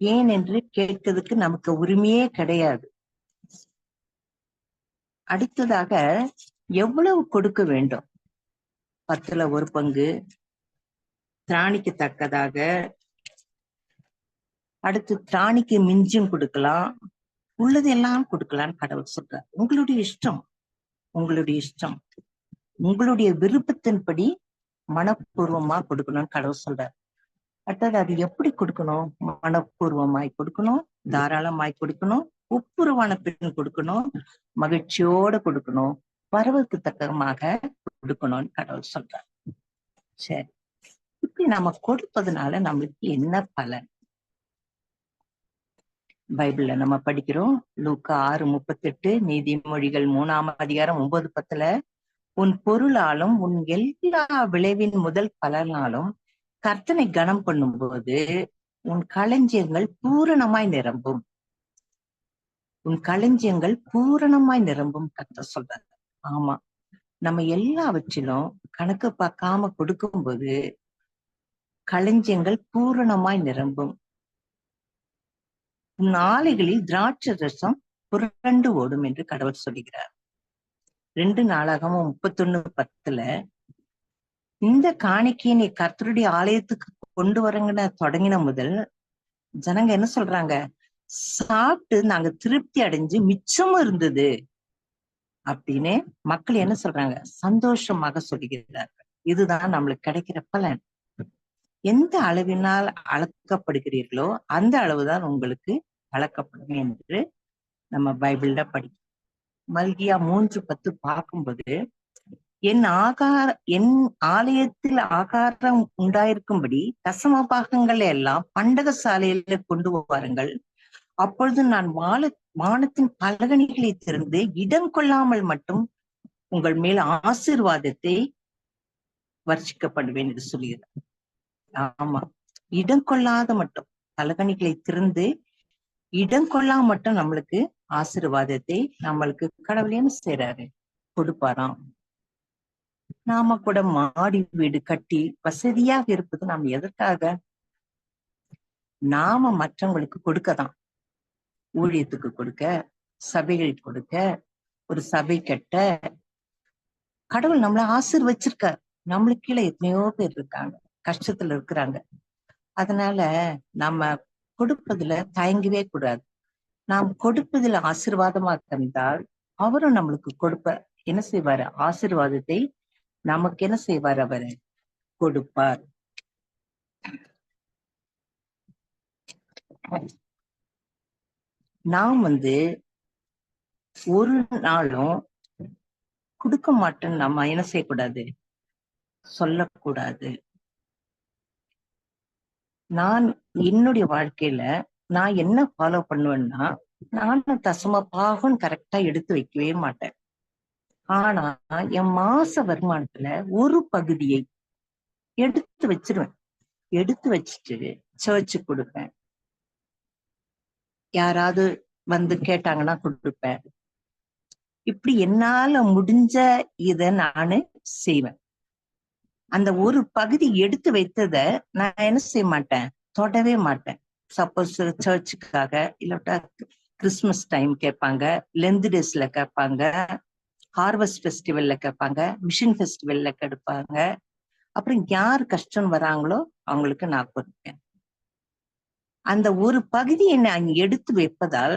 ஏன் என்று கேட்கிறதுக்கு நமக்கு உரிமையே கிடையாது. அடுத்ததாக எவ்வளவு கொடுக்க வேண்டும்? 10ல் 1 பங்கு திராணிக்கு தக்கதாக. அடுத்து திராணிக்கு மிஞ்சும் கொடுக்கலாம், உள்ளது எல்லாம் கொடுக்கலான்னு கடவுள் சொல்றார். உங்களுடைய இஷ்டம், உங்களுடைய விருப்பத்தின்படி மனப்பூர்வமா கொடுக்கணும்னு கடவுள் சொல்றார். அடுத்தது அது எப்படி கொடுக்கணும்? மனப்பூர்வமாய் கொடுக்கணும், தாராளமாய் கொடுக்கணும், ஒப்புரவான பின் கொடுக்கணும், மகிழ்ச்சியோட கொடுக்கணும், வரவுக்கு தக்கமாக கொடுக்கணும்னு கடவுள் சொல்றார். சரி, இப்படி நம்ம கொடுப்பதனால நம்மளுக்கு என்ன பலன்? பைபிள்ல நம்ம படிக்கிறோம். லூக்கா 6:38, நீதிமொழிகள் 3ஆம் அதிகாரம் 9-10. உன் பொருளாலும் உன் எல்லா விளைவின் முதல் பலனாலும் கர்த்தனை கனம் பண்ணும்போது உன் களஞ்சியங்கள் பூரணமாய் நிரம்பும். கர்த்தர் சொல்றாரு. ஆமா, நம்ம எல்லாவற்றிலும் கணக்கு பார்க்காம கொடுக்கும்போது களஞ்சியங்கள் பூரணமாய் நிரம்பும். உன் ஆலைகளில் திராட்சை ரசம் புரண்டு ஓடும் என்று கடவுள் சொல்லுகிறார். 2 நாளாகமும் 31:10. இந்த காணிக்கையை நீ கர்த்தருடைய ஆலயத்துக்கு கொண்டு வரங்கன்னு தொடங்கின முதல் ஜனங்க என்ன சொல்றாங்க? சாப்பிட்டு நாங்க திருப்தி அடைஞ்சு மிச்சமும் இருந்தது அப்படின்னு மக்கள் என்ன சொல்றாங்க? சந்தோஷமாக சொல்லுகிறார்கள். இதுதான் நம்மளுக்கு கிடைக்கிற பலன். எந்த அளவினால் அளக்கப்படுகிறீர்களோ அந்த அளவுதான் உங்களுக்கு அளக்கப்படும் என்று நம்ம பைபிள்ல படிக்கிறோம். மல்கியா 3:10 பார்க்கும்போது, என் ஆலயத்தில் ஆகாரம் உண்டாயிருக்கும்படி தசம பாகங்களை எல்லாம் பண்டக சாலையில கொண்டு வாருங்கள். அப்பொழுது நான் வானத்தின் பலகணிகளை திறந்து இடம் கொள்ளாமல் மட்டும் உங்கள் மேல் ஆசீர்வாதத்தை வர்ஷிக்கப்படுவேன் என்று சொல்லுகிறார். ஆமா, இடம் கொள்ளாத மட்டும் பலகணிகளை திறந்து இடம் கொள்ளாம மட்டும் நம்மளுக்கு ஆசீர்வாதத்தை நம்மளுக்கு கடவுள் என்ன செய்யறாரு? கொடுப்பாராம். நாம கூட மாடி வீடு கட்டி வசதியாக இருப்பது நாம் எதற்காக? நாம மற்றவங்களுக்கு கொடுக்கதான். ஊழியத்துக்கு கொடுக்க, சபைகள் கொடுக்க, ஒரு சபை கட்ட கடவுள் நம்மள ஆசீர்வச்சிருக்கார். நம்மளுக்கு கீழே எத்தனையோ பேர் இருக்காங்க, கஷ்டத்துல இருக்கிறாங்க. அதனால நம்ம கொடுப்பதுல தயங்கவே கூடாது. நாம் கொடுப்பதில் ஆசீர்வாதமாக இருந்தால் அவரும் நம்மளுக்கு என்ன செய்வாரு? ஆசீர்வாதத்தை நமக்கு என்ன செய்வார்? அவரு கொடுப்பார். நாம் ஒரு நாளும் கொடுக்க மாட்டேன்னு நம்ம என்ன செய்யக்கூடாது? சொல்லக்கூடாது. நான் என்னுடைய வாழ்க்கையில நான் என்ன ஃபாலோ பண்ணுவேன்னா, நானும் தசம பாகம் கரெக்டா எடுத்து வைக்கவே மாட்டேன். ஆனா என் மாச வருமானத்துல ஒரு பகுதியை எடுத்து வச்சிருவேன். எடுத்து வச்சுட்டு சர்ச்சுக்கு கொடுப்பேன். யாராவது கேட்டாங்கன்னா கொடுப்பேன். இப்படி என்னால முடிஞ்ச இத நானு செய்வேன். அந்த ஒரு பகுதி எடுத்து வைத்தத நான் என்ன செய்ய மாட்டேன், தொடவே மாட்டேன். சப்போஸ் சர்ச்சுக்காக இல்லாட்டா கிறிஸ்துமஸ் டைம் கேட்பாங்க, லென்த் டேஸ்ல கேட்பாங்க, ஹார்வெஸ்ட் ஃபெஸ்டிவல்ல கேட்பாங்க, மிஷன் ஃபெஸ்டிவல்ல கேட்பாங்க. அப்புறம் யார் கஷ்டம் வராங்களோ அவங்களுக்கு நான் கொடுப்பேன். அந்த ஒரு பகுதியை நான் எடுத்து வைப்பதால்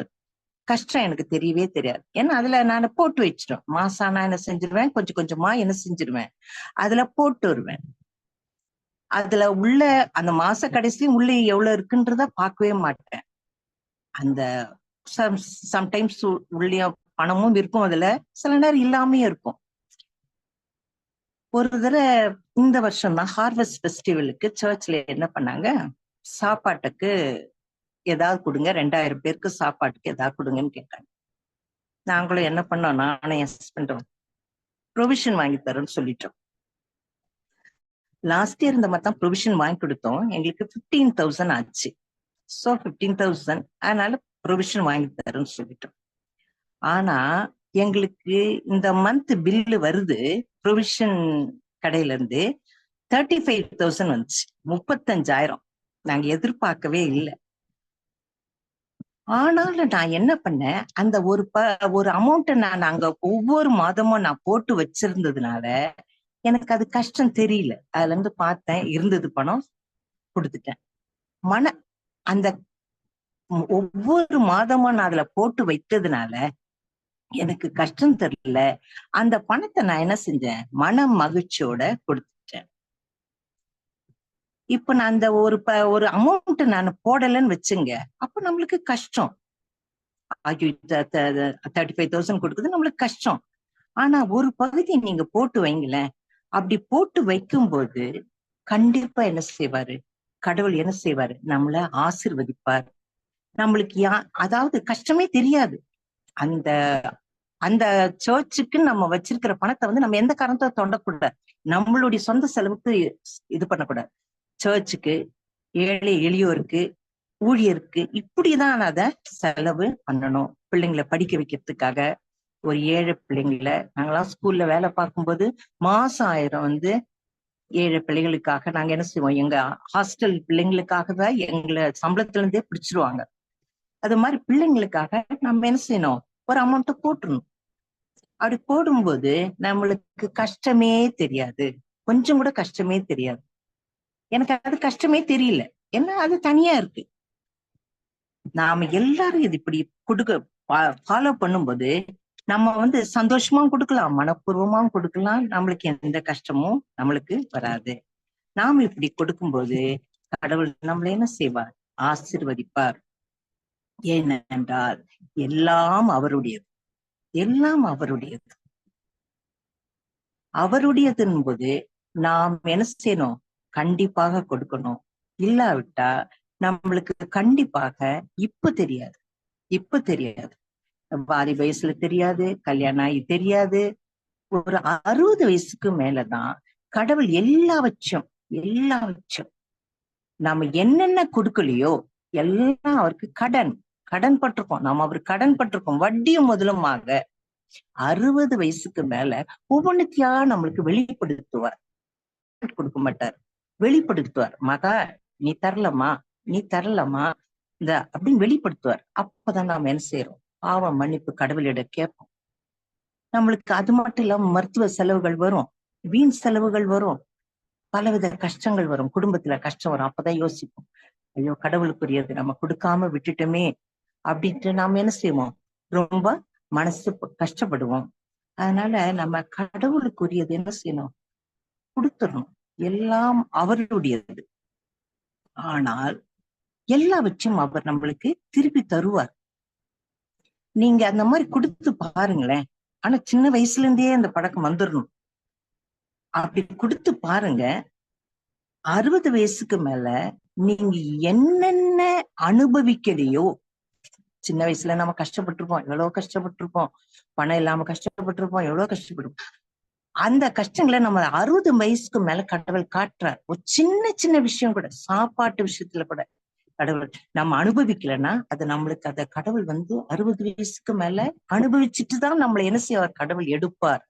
கஷ்டம் எனக்கு தெரியவே தெரியாது. ஏன்னா அதுல நான் போட்டு வச்சிடும். மாசானா என்ன செஞ்சிருவேன், கொஞ்சம் கொஞ்சமா என்ன செஞ்சிருவேன், அதுல போட்டு வருவேன். அதுல உள்ள அந்த மாச கடைசியும் உள்ள எவ்வளவு இருக்குன்றத பார்க்கவே மாட்டேன். அந்த சம்டைம்ஸ் உள்ள பணமும் இருக்கும், அதுல சில நேரம் இல்லாமையும் இருக்கும். ஒரு தடவை இந்த வருஷம் தான் ஹார்வெஸ்ட் ஃபெஸ்டிவலுக்கு சர்ச்ல என்ன பண்ணாங்க, சாப்பாட்டுக்கு ஏதாவது கொடுங்க, 2000 பேருக்கு சாப்பாட்டுக்கு ஏதாவது கொடுங்கன்னு கேட்டாங்க. நாங்களும் என்ன பண்ணோம், நானும் என் ஹஸ்பண்டும் ப்ரொவிஷன் வாங்கி தரோம்னு சொல்லிட்டோம். லாஸ்ட் இயர் இந்த மாதிரி தான் ப்ரொவிஷன் வாங்கி கொடுத்தோம். எங்களுக்கு 15,000 ஆச்சு. ஸோ 15,000 அதனால ப்ரொவிஷன் வாங்கி தரோம்னு சொல்லிட்டோம். ஆனா எங்களுக்கு இந்த மந்த் பில்லு வருது ப்ரொவிஷன் கடையில இருந்து 35,000 வந்துச்சு. 35,000 நாங்க எதிர்பார்க்கவே இல்லை. ஆனாலும் நான் என்ன பண்ணேன், அந்த ஒரு அமௌண்ட்டை நான் அங்க ஒவ்வொரு மாதமும் நான் போட்டு வச்சிருந்ததுனால எனக்கு அது கஷ்டம் தெரியல. அதுல இருந்து பார்த்தேன், இருந்தது பணம் கொடுத்துட்டேன். அந்த ஒவ்வொரு மாதமும் நான் அதுல போட்டு வைத்ததுனால எனக்கு கஷ்டம் தெரியல. அந்த பணத்தை நான் என்ன செஞ்சேன், மன மகிழ்ச்சியோட கொடுத்துட்டேன். இப்ப நான் அந்த ஒரு அமௌண்ட் நான் போடலன்னு வச்சுங்க, அப்ப நம்மளுக்கு கஷ்டம். 35,000 கொடுக்குது நம்மளுக்கு கஷ்டம். ஆனா ஒரு பகுதி நீங்க போட்டு வைங்களேன். அப்படி போட்டு வைக்கும்போது கண்டிப்பா என்ன செய்வாரு, கடவுள் என்ன செய்வாரு, நம்மள ஆசீர்வதிப்பார். நம்மளுக்கு அதாவது கஷ்டமே தெரியாது. அந்த அந்த சர்ச்சுக்கு நம்ம வச்சிருக்கிற பணத்தை வந்து நம்ம எந்த காரணத்தை தொண்டக்கூடாது. நம்மளுடைய சொந்த செலவுக்கு இது பண்ணக்கூடாது. சர்ச்சுக்கு, ஏழை எளியோருக்கு, ஊழியருக்கு இப்படிதான் நான் அதை செலவு பண்ணணும். பிள்ளைங்களை படிக்க வைக்கிறதுக்காக, ஒரு ஏழை பிள்ளைங்களை நாங்களாம் ஸ்கூல்ல வேலை பார்க்கும்போது மாசம் 1000 வந்து ஏழை பிள்ளைகளுக்காக நாங்க என்ன செய்வோம், எங்க ஹாஸ்டல் பிள்ளைங்களுக்காக தான் எங்களை சம்பளத்துல இருந்தே பிடிச்சிருவாங்க. அது மாதிரி பிள்ளைங்களுக்காக நம்ம என்ன செய்யணும், ஒரு அமௌண்ட்டை போட்டுருணும். அப்படி போடும்போது நம்மளுக்கு கஷ்டமே தெரியாது, கொஞ்சம் கூட கஷ்டமே தெரியாது. எனக்கு அது கஷ்டமே தெரியல, ஏன்னா அது தனியா இருக்கு. நாம எல்லாரும் இது இப்படி ஃபாலோ பண்ணும்போது நம்ம வந்து சந்தோஷமாவும் கொடுக்கலாம், மனப்பூர்வமாவும் கொடுக்கலாம். நம்மளுக்கு எந்த கஷ்டமும் நம்மளுக்கு வராது. நாம இப்படி கொடுக்கும்போது கடவுள் நம்மள என்ன செய்வார், ஆசீர்வதிப்பார். ஏனென்றால் எல்லாம் அவருடையது, எல்லாம் அவருடையது. அவருடையதுன் போது நாம் என்ன செய்யணும், கண்டிப்பாக கொடுக்கணும். இல்லாவிட்டா நம்மளுக்கு கண்டிப்பாக இப்ப தெரியாது, இப்ப தெரியாது, பாதி வயசுல தெரியாது, கல்யாணம் ஆகி தெரியாது. ஒரு 60 வயசுக்கு மேலதான் கடவுள் எல்லாவற்றும் நாம என்னென்ன கொடுக்கலையோ எல்லாம் அவருக்கு கடன் பட்டிருக்கோம். நாம அவருக்கு கடன் பட்டிருக்கோம், வட்டியும் முதலுமாக. 60 வயசுக்கு மேல ஒவ்வொன்னுத்தியா நம்மளுக்கு வெளிப்படுத்துவார். கொடுக்க மாட்டார், வெளிப்படுத்துவார். மகா நீ தரலமா, நீ தரலமா, இந்த அப்படின்னு வெளிப்படுத்துவார். அப்பதான் நாம என்ன செய்யறோம், பாவம் மன்னிப்பு கடவுளிடம் கேட்போம். நம்மளுக்கு அது மட்டும் இல்லாம மருத்துவ செலவுகள் வரும், வீண் செலவுகள் வரும், பலவித கஷ்டங்கள் வரும், குடும்பத்துல கஷ்டம் வரும். அப்பதான் யோசிப்போம், ஐயோ கடவுளுக்குரியது நம்ம கொடுக்காம விட்டுட்டோமே அப்படின்ட்டு நாம என்ன செய்வோம், ரொம்ப மனசு கஷ்டப்படுவோம். அதனால நம்ம கடவுளுக்குரியது என்ன செய்யணும், கொடுத்துடணும். எல்லாம் அவருடையது. ஆனால் எல்லாவற்றையும் அவர் நம்மளுக்கு திருப்பி தருவார். நீங்க அந்த மாதிரி கொடுத்து பாருங்களேன். ஆனா சின்ன வயசுல இருந்தே அந்த பழக்கம் வந்துடணும். அப்படி கொடுத்து பாருங்க, 60 வயசுக்கு மேல நீங்க என்னென்ன அனுபவிக்கலையோ, சின்ன வயசுல நம்ம கஷ்டப்பட்டிருப்போம், எவ்வளவு கஷ்டப்பட்டிருப்போம், பணம் இல்லாம கஷ்டப்பட்டிருப்போம், எவ்வளவு கஷ்டப்பட்டிருப்போம். அந்த கஷ்டங்களை நம்ம 60 வயசுக்கு மேல கடவுள் காட்டுறார். ஒரு சின்ன சின்ன விஷயம் கூட, சாப்பாட்டு விஷயத்துல கூட கடவுள் நம்ம அனுபவிக்கலைன்னா அது நம்மளுக்கு அந்த கடவுள் 60 வயசுக்கு மேல அனுபவிச்சுட்டுதான் நம்மளை என்ன செய்வார், கடவுள் எடுப்பார்.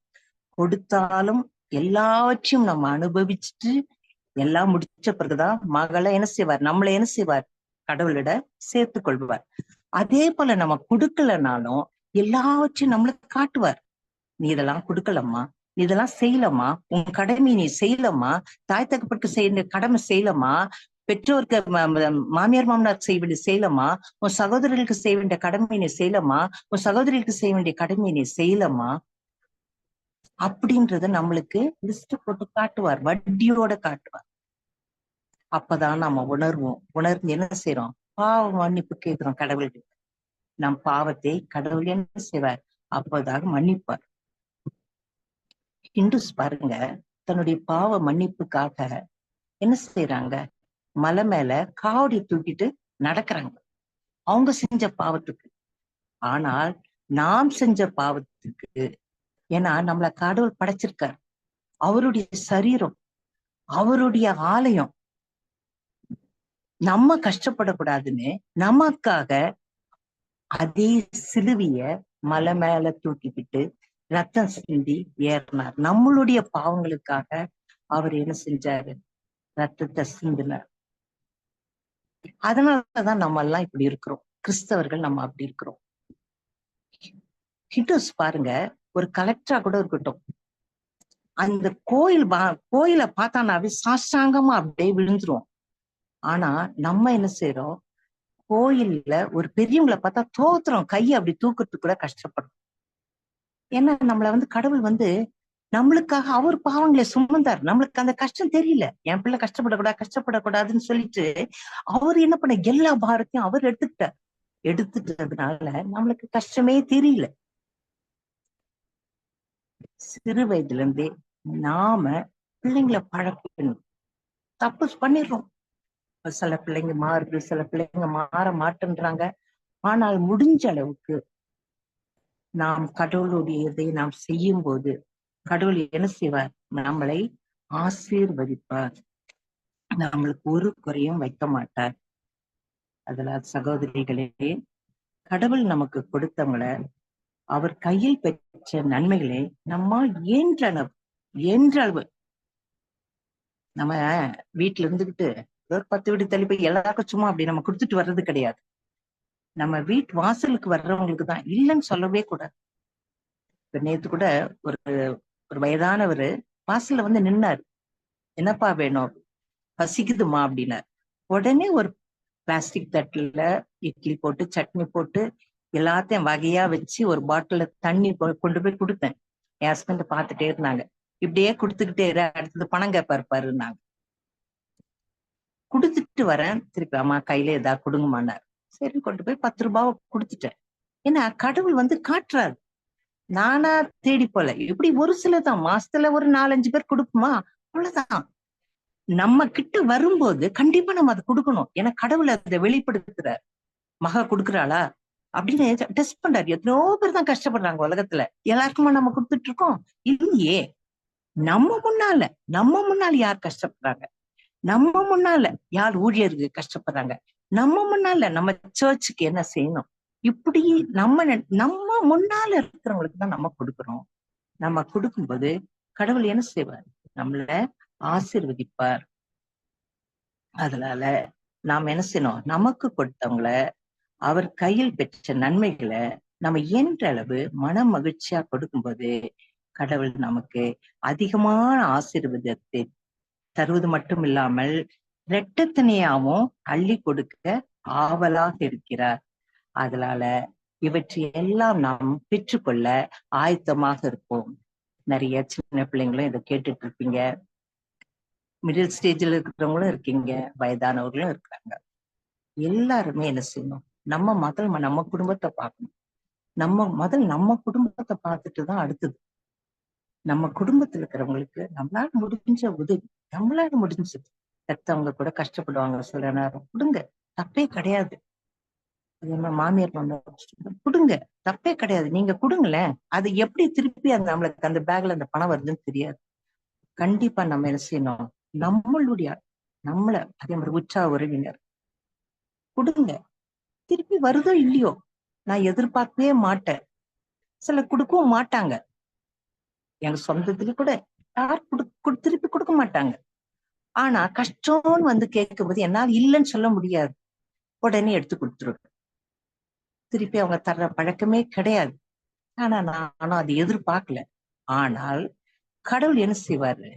கொடுத்தாலும் எல்லாவற்றையும் நம்ம அனுபவிச்சுட்டு எல்லாம் முடிச்ச பிறகுதான் மகளை என்ன செய்வார், நம்மளை என்ன செய்வார், கடவுளிட சேர்த்து கொள்வார். அதே போல நம்ம கொடுக்கலனாலும் எல்லாவற்றையும் நம்மளுக்கு காட்டுவார். நீ இதெல்லாம் கொடுக்கலம்மா, நீ இதெல்லாம் செய்யலம்மா, உன் கடமை நீ செய்யலம்மா, தாய் தகப்பனுக்கு செய்ய கடமை செய்யலம்மா, பெற்றோருக்கு மாமியார் மாமனார் செய்ய வேண்டிய செய்யலம்மா, உன் சகோதரர்களுக்கு செய்ய வேண்டிய கடமை நீ செய்யலம்மா, உன் சகோதரிகளுக்கு செய்ய வேண்டிய கடமை நீ செய்யலம்மா அப்படின்றத நம்மளுக்கு லிஸ்ட் போட்டு காட்டுவார், வட்டியோட காட்டுவார். அப்பதான் நம்ம உணர்ந்து என்ன செய்யறோம், பாவ மன்னிப்பு கேட்கிறோம் கடவுள்கிட்ட. நம் பாவத்தை கடவுள் என்ன செய்வார், அப்போதாக மன்னிப்பார். ஹிந்துஸ் பாருங்க, தன்னுடைய பாவ மன்னிப்புக்காக என்ன செய்யறாங்க, மலை மேல காவடி தூக்கிட்டு நடக்கிறாங்க அவங்க செஞ்ச பாவத்துக்கு. ஆனால் நாம் செஞ்ச பாவத்துக்கு, ஏன்னா நம்மள கடவுள் படைச்சிருக்கார், அவருடைய சரீரம், அவருடைய ஆலயம், நம்ம கஷ்டப்படக்கூடாதுன்னு நமக்காக அதே சிலுவைய மலை மேல தூக்கிக்கிட்டு ரத்தம் சிந்தி ஏறினார். நம்மளுடைய பாவங்களுக்காக அவர் என்ன செஞ்சாரு, ரத்தத்தை சிந்தினார். அதனாலதான் நம்ம எல்லாம் இப்படி இருக்கிறோம், கிறிஸ்தவர்கள் நம்ம அப்படி இருக்கிறோம். ஹிந்துஸ் பாருங்க, ஒரு கலெக்டரா கூட இருக்கட்டும், அந்த கோயிலை பார்த்தானாவே சாஷ்டாங்கமா அப்படியே விழுந்துரும். ஆனா நம்ம என்ன செய்யறோம், கோயில்ல ஒரு பெரியவங்களை பார்த்தா தோத்துறோம், கையை அப்படி தூக்கிறதுக்கு கூட கஷ்டப்படுறோம். ஏன்னா நம்மள கடவுள் நம்மளுக்காக அவர் பாவங்களை சுமந்தார், நம்மளுக்கு அந்த கஷ்டம் தெரியல, என் பிள்ளை கஷ்டப்படக்கூடாதுன்னு சொல்லிட்டு அவர் என்ன பண்ண, எல்லா பாரத்தையும் அவர் எடுத்துட்டதுனால நம்மளுக்கு கஷ்டமே தெரியல. சிறு வயதுல இருந்தே நாம பிள்ளைங்களை பழக்கணும். தப்பு பண்ணிடுறோம், சில பிள்ளைங்க மாறுது, சில பிள்ளைங்க மாற மாட்டேன்றாங்க. ஆனால் முடிஞ்ச அளவுக்கு நாம் கடவுளுடைய நாம் செய்யும் போது கடவுள் என்ன செய்வார், நம்மளை ஆசீர்வதிப்பார், நம்மளுக்கு ஒரு குறையும் வைக்க மாட்டார். அதுல சகோதரிகளே, கடவுள் நமக்கு கொடுத்தவங்கள, அவர் கையில் பெற்ற நன்மைகளை நம்மால் இயன்றளவு நம்ம வீட்டுல இருந்துகிட்டு ஒரு 10 வீடு தள்ளி போய் எல்லாருக்கும் சும்மா அப்படி நம்ம கொடுத்துட்டு வர்றது கிடையாது. நம்ம வீட்டு வாசலுக்கு வர்றவங்களுக்கு தான் இல்லைன்னு சொல்லவே கூடாது. இப்ப நேத்து கூட ஒரு ஒரு வயதானவர் வாசல்ல நின்னாரு, என்னப்பா வேணும், பசிக்குதுமா அப்படின்னாரு. உடனே ஒரு பிளாஸ்டிக் தட்டுல இட்லி போட்டு சட்னி போட்டு எல்லாத்தையும் வகையா வச்சு ஒரு பாட்டில தண்ணி கொண்டு போய் கொடுத்தேன். என் ஹஸ்பண்ட் பார்த்துட்டே இருந்தாங்க, இப்படியே கொடுத்துக்கிட்டே அடுத்தது பணம் கேப்பாருன்னாங்க. கொடுத்துட்டு வரேன், திருப்பி அம்மா கையில ஏதாவது கொடுங்கம்மான்னாரு. சரி கொண்டு போய் 10 ரூபாவை கொடுத்துட்டேன். ஏன்னா கடவுள் காட்டுறாரு, நானா தேடி போல. இப்படி ஒரு சிலதான், மாசத்துல ஒரு 4-5 பேர் கொடுக்குமா, அவ்வளவுதான். நம்ம கிட்ட வரும்போது கண்டிப்பா நம்ம அதை கொடுக்கணும். ஏன்னா கடவுள் அதை வெளிப்படுத்துறார். மகா கொடுக்குறாளா அப்படின்னு டெஸ்ட் பண்றாரு. எத்தனையோ பேர் தான் கஷ்டப்படுறாங்க உலகத்துல, எல்லாருக்குமா நம்ம கொடுத்துட்டு இருக்கோம்? இல்லையே. நம்ம முன்னால யார் கஷ்டப்படுறாங்க, நம்ம முன்னால யார் ஊழியருக்கு கஷ்டப்படுறாங்க, நம்ம முன்னால நம்ம சர்ச்சுக்கு என்ன செய்யணும், இப்படி நம்ம முன்னால இருக்கிறவங்களுக்கு தான் நம்ம கொடுக்கிறோம். நம்ம கொடுக்கும்போது கடவுள் என்ன செய்வார், நம்மள ஆசீர்வதிப்பார். அதனால நாம் என்ன செய்யணும், நமக்கு கொடுத்தவங்கள, அவர் கையில் பெற்ற நன்மைகளை நம்ம இயன்ற அளவு மன மகிழ்ச்சியா கொடுக்கும்போது கடவுள் நமக்கு அதிகமான ஆசீர்வாதத்தை தருவது மட்டும் இல்லாமல் இரட்டத்தனையாவும் அள்ளி கொடுக்க ஆவலாக இருக்கிறார். அதனால இவற்றையெல்லாம் நாம் பெற்றுக்கொள்ள ஆயத்தமாக இருப்போம். நிறைய சின்ன பிள்ளைங்களும் இதை கேட்டுட்டு இருப்பீங்க, மிடில் ஸ்டேஜ்ல இருக்கிறவங்களும் இருக்கீங்க, வயதானவர்களும் இருக்காங்க. எல்லாருமே என்ன செய்யணும், நம்ம குடும்பத்தை பார்க்கணும். நம்ம குடும்பத்தை பார்த்துட்டுதான் அடுத்தது நம்ம குடும்பத்துல இருக்கிறவங்களுக்கு நம்மளால முடிஞ்ச உதவி, நம்மளால முடிஞ்சது. பெத்தவங்க கூட கஷ்டப்படுவாங்க சில நேரம், கொடுங்க, தப்பே கிடையாது. அதே மாதிரி மாமியார் மாமனார் கொடுங்க, தப்பே கிடையாது, நீங்க கொடுங்களேன். அது எப்படி திருப்பி நம்மளுக்கு அந்த பேக்ல அந்த பணம் வருதுன்னு தெரியாது. கண்டிப்பா நம்ம என்ன செய்யணும், நம்மள அதே மாதிரி உற்சாக உறவினர், கொடுங்க. திருப்பி வருதோ இல்லையோ, நான் எதிர்பார்க்கவே மாட்டேன். சில கொடுக்கவும் மாட்டாங்க. எங்க சொந்தத்துல கூட யார் திருப்பி கொடுக்க மாட்டாங்க. ஆனா கஷ்டம்னு வந்து கேட்கும்போது என்னால் இல்லைன்னு சொல்ல முடியாது. உடனே எடுத்து கொடுத்துருவேன். திருப்பி அவங்க தர்ற பழக்கமே கிடையாது. ஆனா நானும் அதை எதிர்பார்க்கல. ஆனால் கடவுள் என்ன செய்வாரு,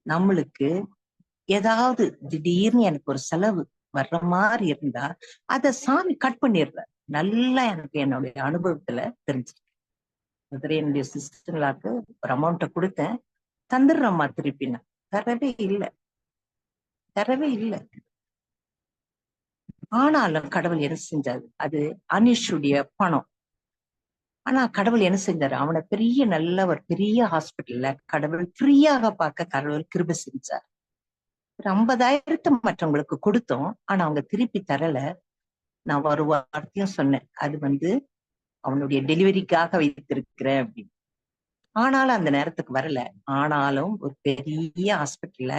நம்மளுக்கு ஏதாவது திடீர்னு எனக்கு ஒரு செலவு வர்ற மாதிரி இருந்தா அத சாமி கட் பண்ணிடுற. நல்லா எனக்கு என்னுடைய அனுபவத்துல தெரிஞ்சிருக்கு. என்னுடைய சிஸ்டர்லாக்கு ஒரு அமௌண்ட்டை கொடுத்தேன், தந்துடுறம்மா திருப்பினா. தரவே இல்லை, தரவே இல்லை. ஆனாலும் கடவுள் என்ன செஞ்சாரு, அது அனிஷுடைய பணம். ஆனா கடவுள் என்ன செஞ்சாரு, அவனை பெரிய நல்ல ஒரு பெரிய ஹாஸ்பிட்டல்ல கடவுள் ஃப்ரீயாக பார்க்க கடவுள் கிருபை செஞ்சார். ஒரு 50,000 மற்றவங்களுக்கு கொடுத்தோம். ஆனா அவங்க திருப்பி தரல. நான் ஒரு வார்த்தையும் சொன்னேன், அது வந்து அவனுடைய டெலிவரிக்காக வைத்திருக்கிறேன் அப்படின்னு. ஆனாலும் அந்த நேரத்துக்கு வரல. ஆனாலும் ஒரு பெரிய ஹாஸ்பிட்டல்ல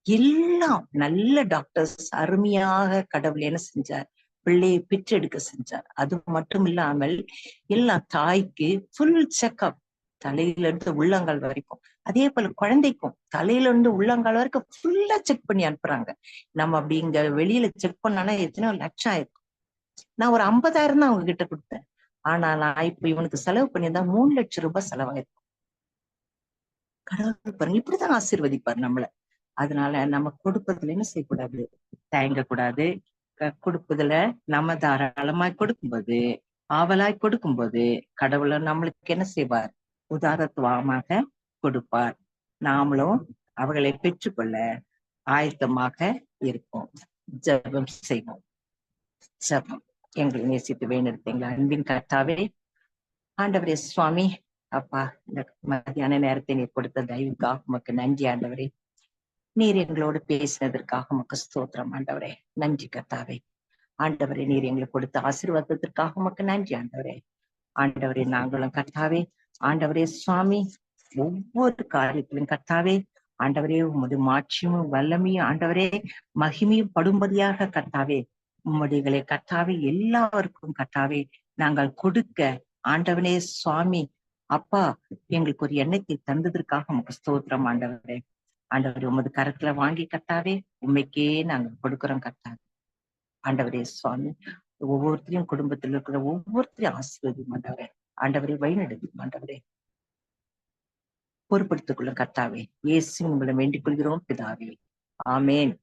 எல்லாம் நல்ல டாக்டர்ஸ் அருமையாக கடவுள் என்ன செஞ்சார், பிள்ளையை பெற்றெடுக்க செஞ்சார். அது மட்டும் இல்லாமல் எல்லா தாய்க்கு ஃபுல் செக்அப், தலையில இருந்து உள்ளங்கால் வரைக்கும். அதே போல குழந்தைக்கும் தலையில இருந்து உள்ளங்கால் வரைக்கும் ஃபுல்லா செக் பண்ணி அனுப்புறாங்க. நம்ம அப்படி இங்க வெளியில செக் பண்ணோம்னா எத்தனையோ லட்சம் ஆயிருக்கும். நான் ஒரு 50,000 தான் அவங்க கிட்ட கொடுத்தேன். ஆனா நான் இப்ப இவனுக்கு செலவு பண்ணியிருந்தா 3 லட்சம் ரூபாய் செலவாயிருக்கும். கடவுள் பாருங்க இப்படிதான் ஆசீர்வதிப்பார் நம்மள. அதனால நம்ம கொடுப்பதுல என்ன செய்யக்கூடாது, தயங்க கூடாது. கொடுப்பதுல நம்ம தாராளமாய் கொடுக்கும்போது, ஆவலாய் கொடுக்கும்போது கடவுளை நம்மளுக்கு என்ன செய்வார், உதாரத்துவமாக கொடுப்பார். நாமளும் அவர்களை பெற்றுக்கொள்ள ஆயத்தமாக இருப்போம். ஜெபம் செய்வோம். ஜெபம். எங்களை நேசித்து வேண்டெடுத்தீங்களா அன்பின் கர்த்தாவே, ஆண்டவரே சுவாமி, அப்பா, இந்த மத்தியான நேரத்தை நீர் கொடுத்த தயவுக்காக உமக்கு நன்றி ஆண்டவரே. நீர் எங்களோடு பேசினதற்காக உமக்கு ஸ்தோத்திரம் ஆண்டவரே. நன்றி கர்த்தாவே. ஆண்டவரே, நீர் எங்களுக்கு கொடுத்த ஆசீர்வாதத்திற்காக உமக்கு நன்றி ஆண்டவரே. ஆண்டவரே, நாங்களும் கர்த்தாவே, ஆண்டவரே சுவாமி, ஒவ்வொரு காரியத்திலும் கர்த்தாவே, ஆண்டவரே உமது மாட்சியும் வல்லமையும் ஆண்டவரே மகிமையும் படும்படியாக கர்த்தாவே, உம்முடையகளை கர்த்தாவே எல்லாருக்கும் கர்த்தாவே நாங்கள் கொடுக்க ஆண்டவனே சுவாமி, அப்பா, எங்களுக்கு ஒரு எண்ணத்தை தந்ததற்காக உமக்கு ஸ்தோத்திரம் ஆண்டவரே. ஆண்டவரே, உமது கரத்துல வாங்கி கர்த்தாவே உண்மைக்கே நாங்க கொடுக்கிறோம் கர்த்தாவே. ஆண்டவரே சுவாமி, ஒவ்வொருத்தரையும் குடும்பத்தில் இருக்கிற ஒவ்வொருத்தரையும் ஆசீர்வதியும் ஆண்டவரே. ஆண்டவரே வழிநடத்தும் ஆண்டவரே. பொறுப்படுத்திக் கொள்ளும் கர்த்தாவே. இயேசு உங்களை வேண்டிக் கொள்கிறோம் பிதாவே. ஆமேன்.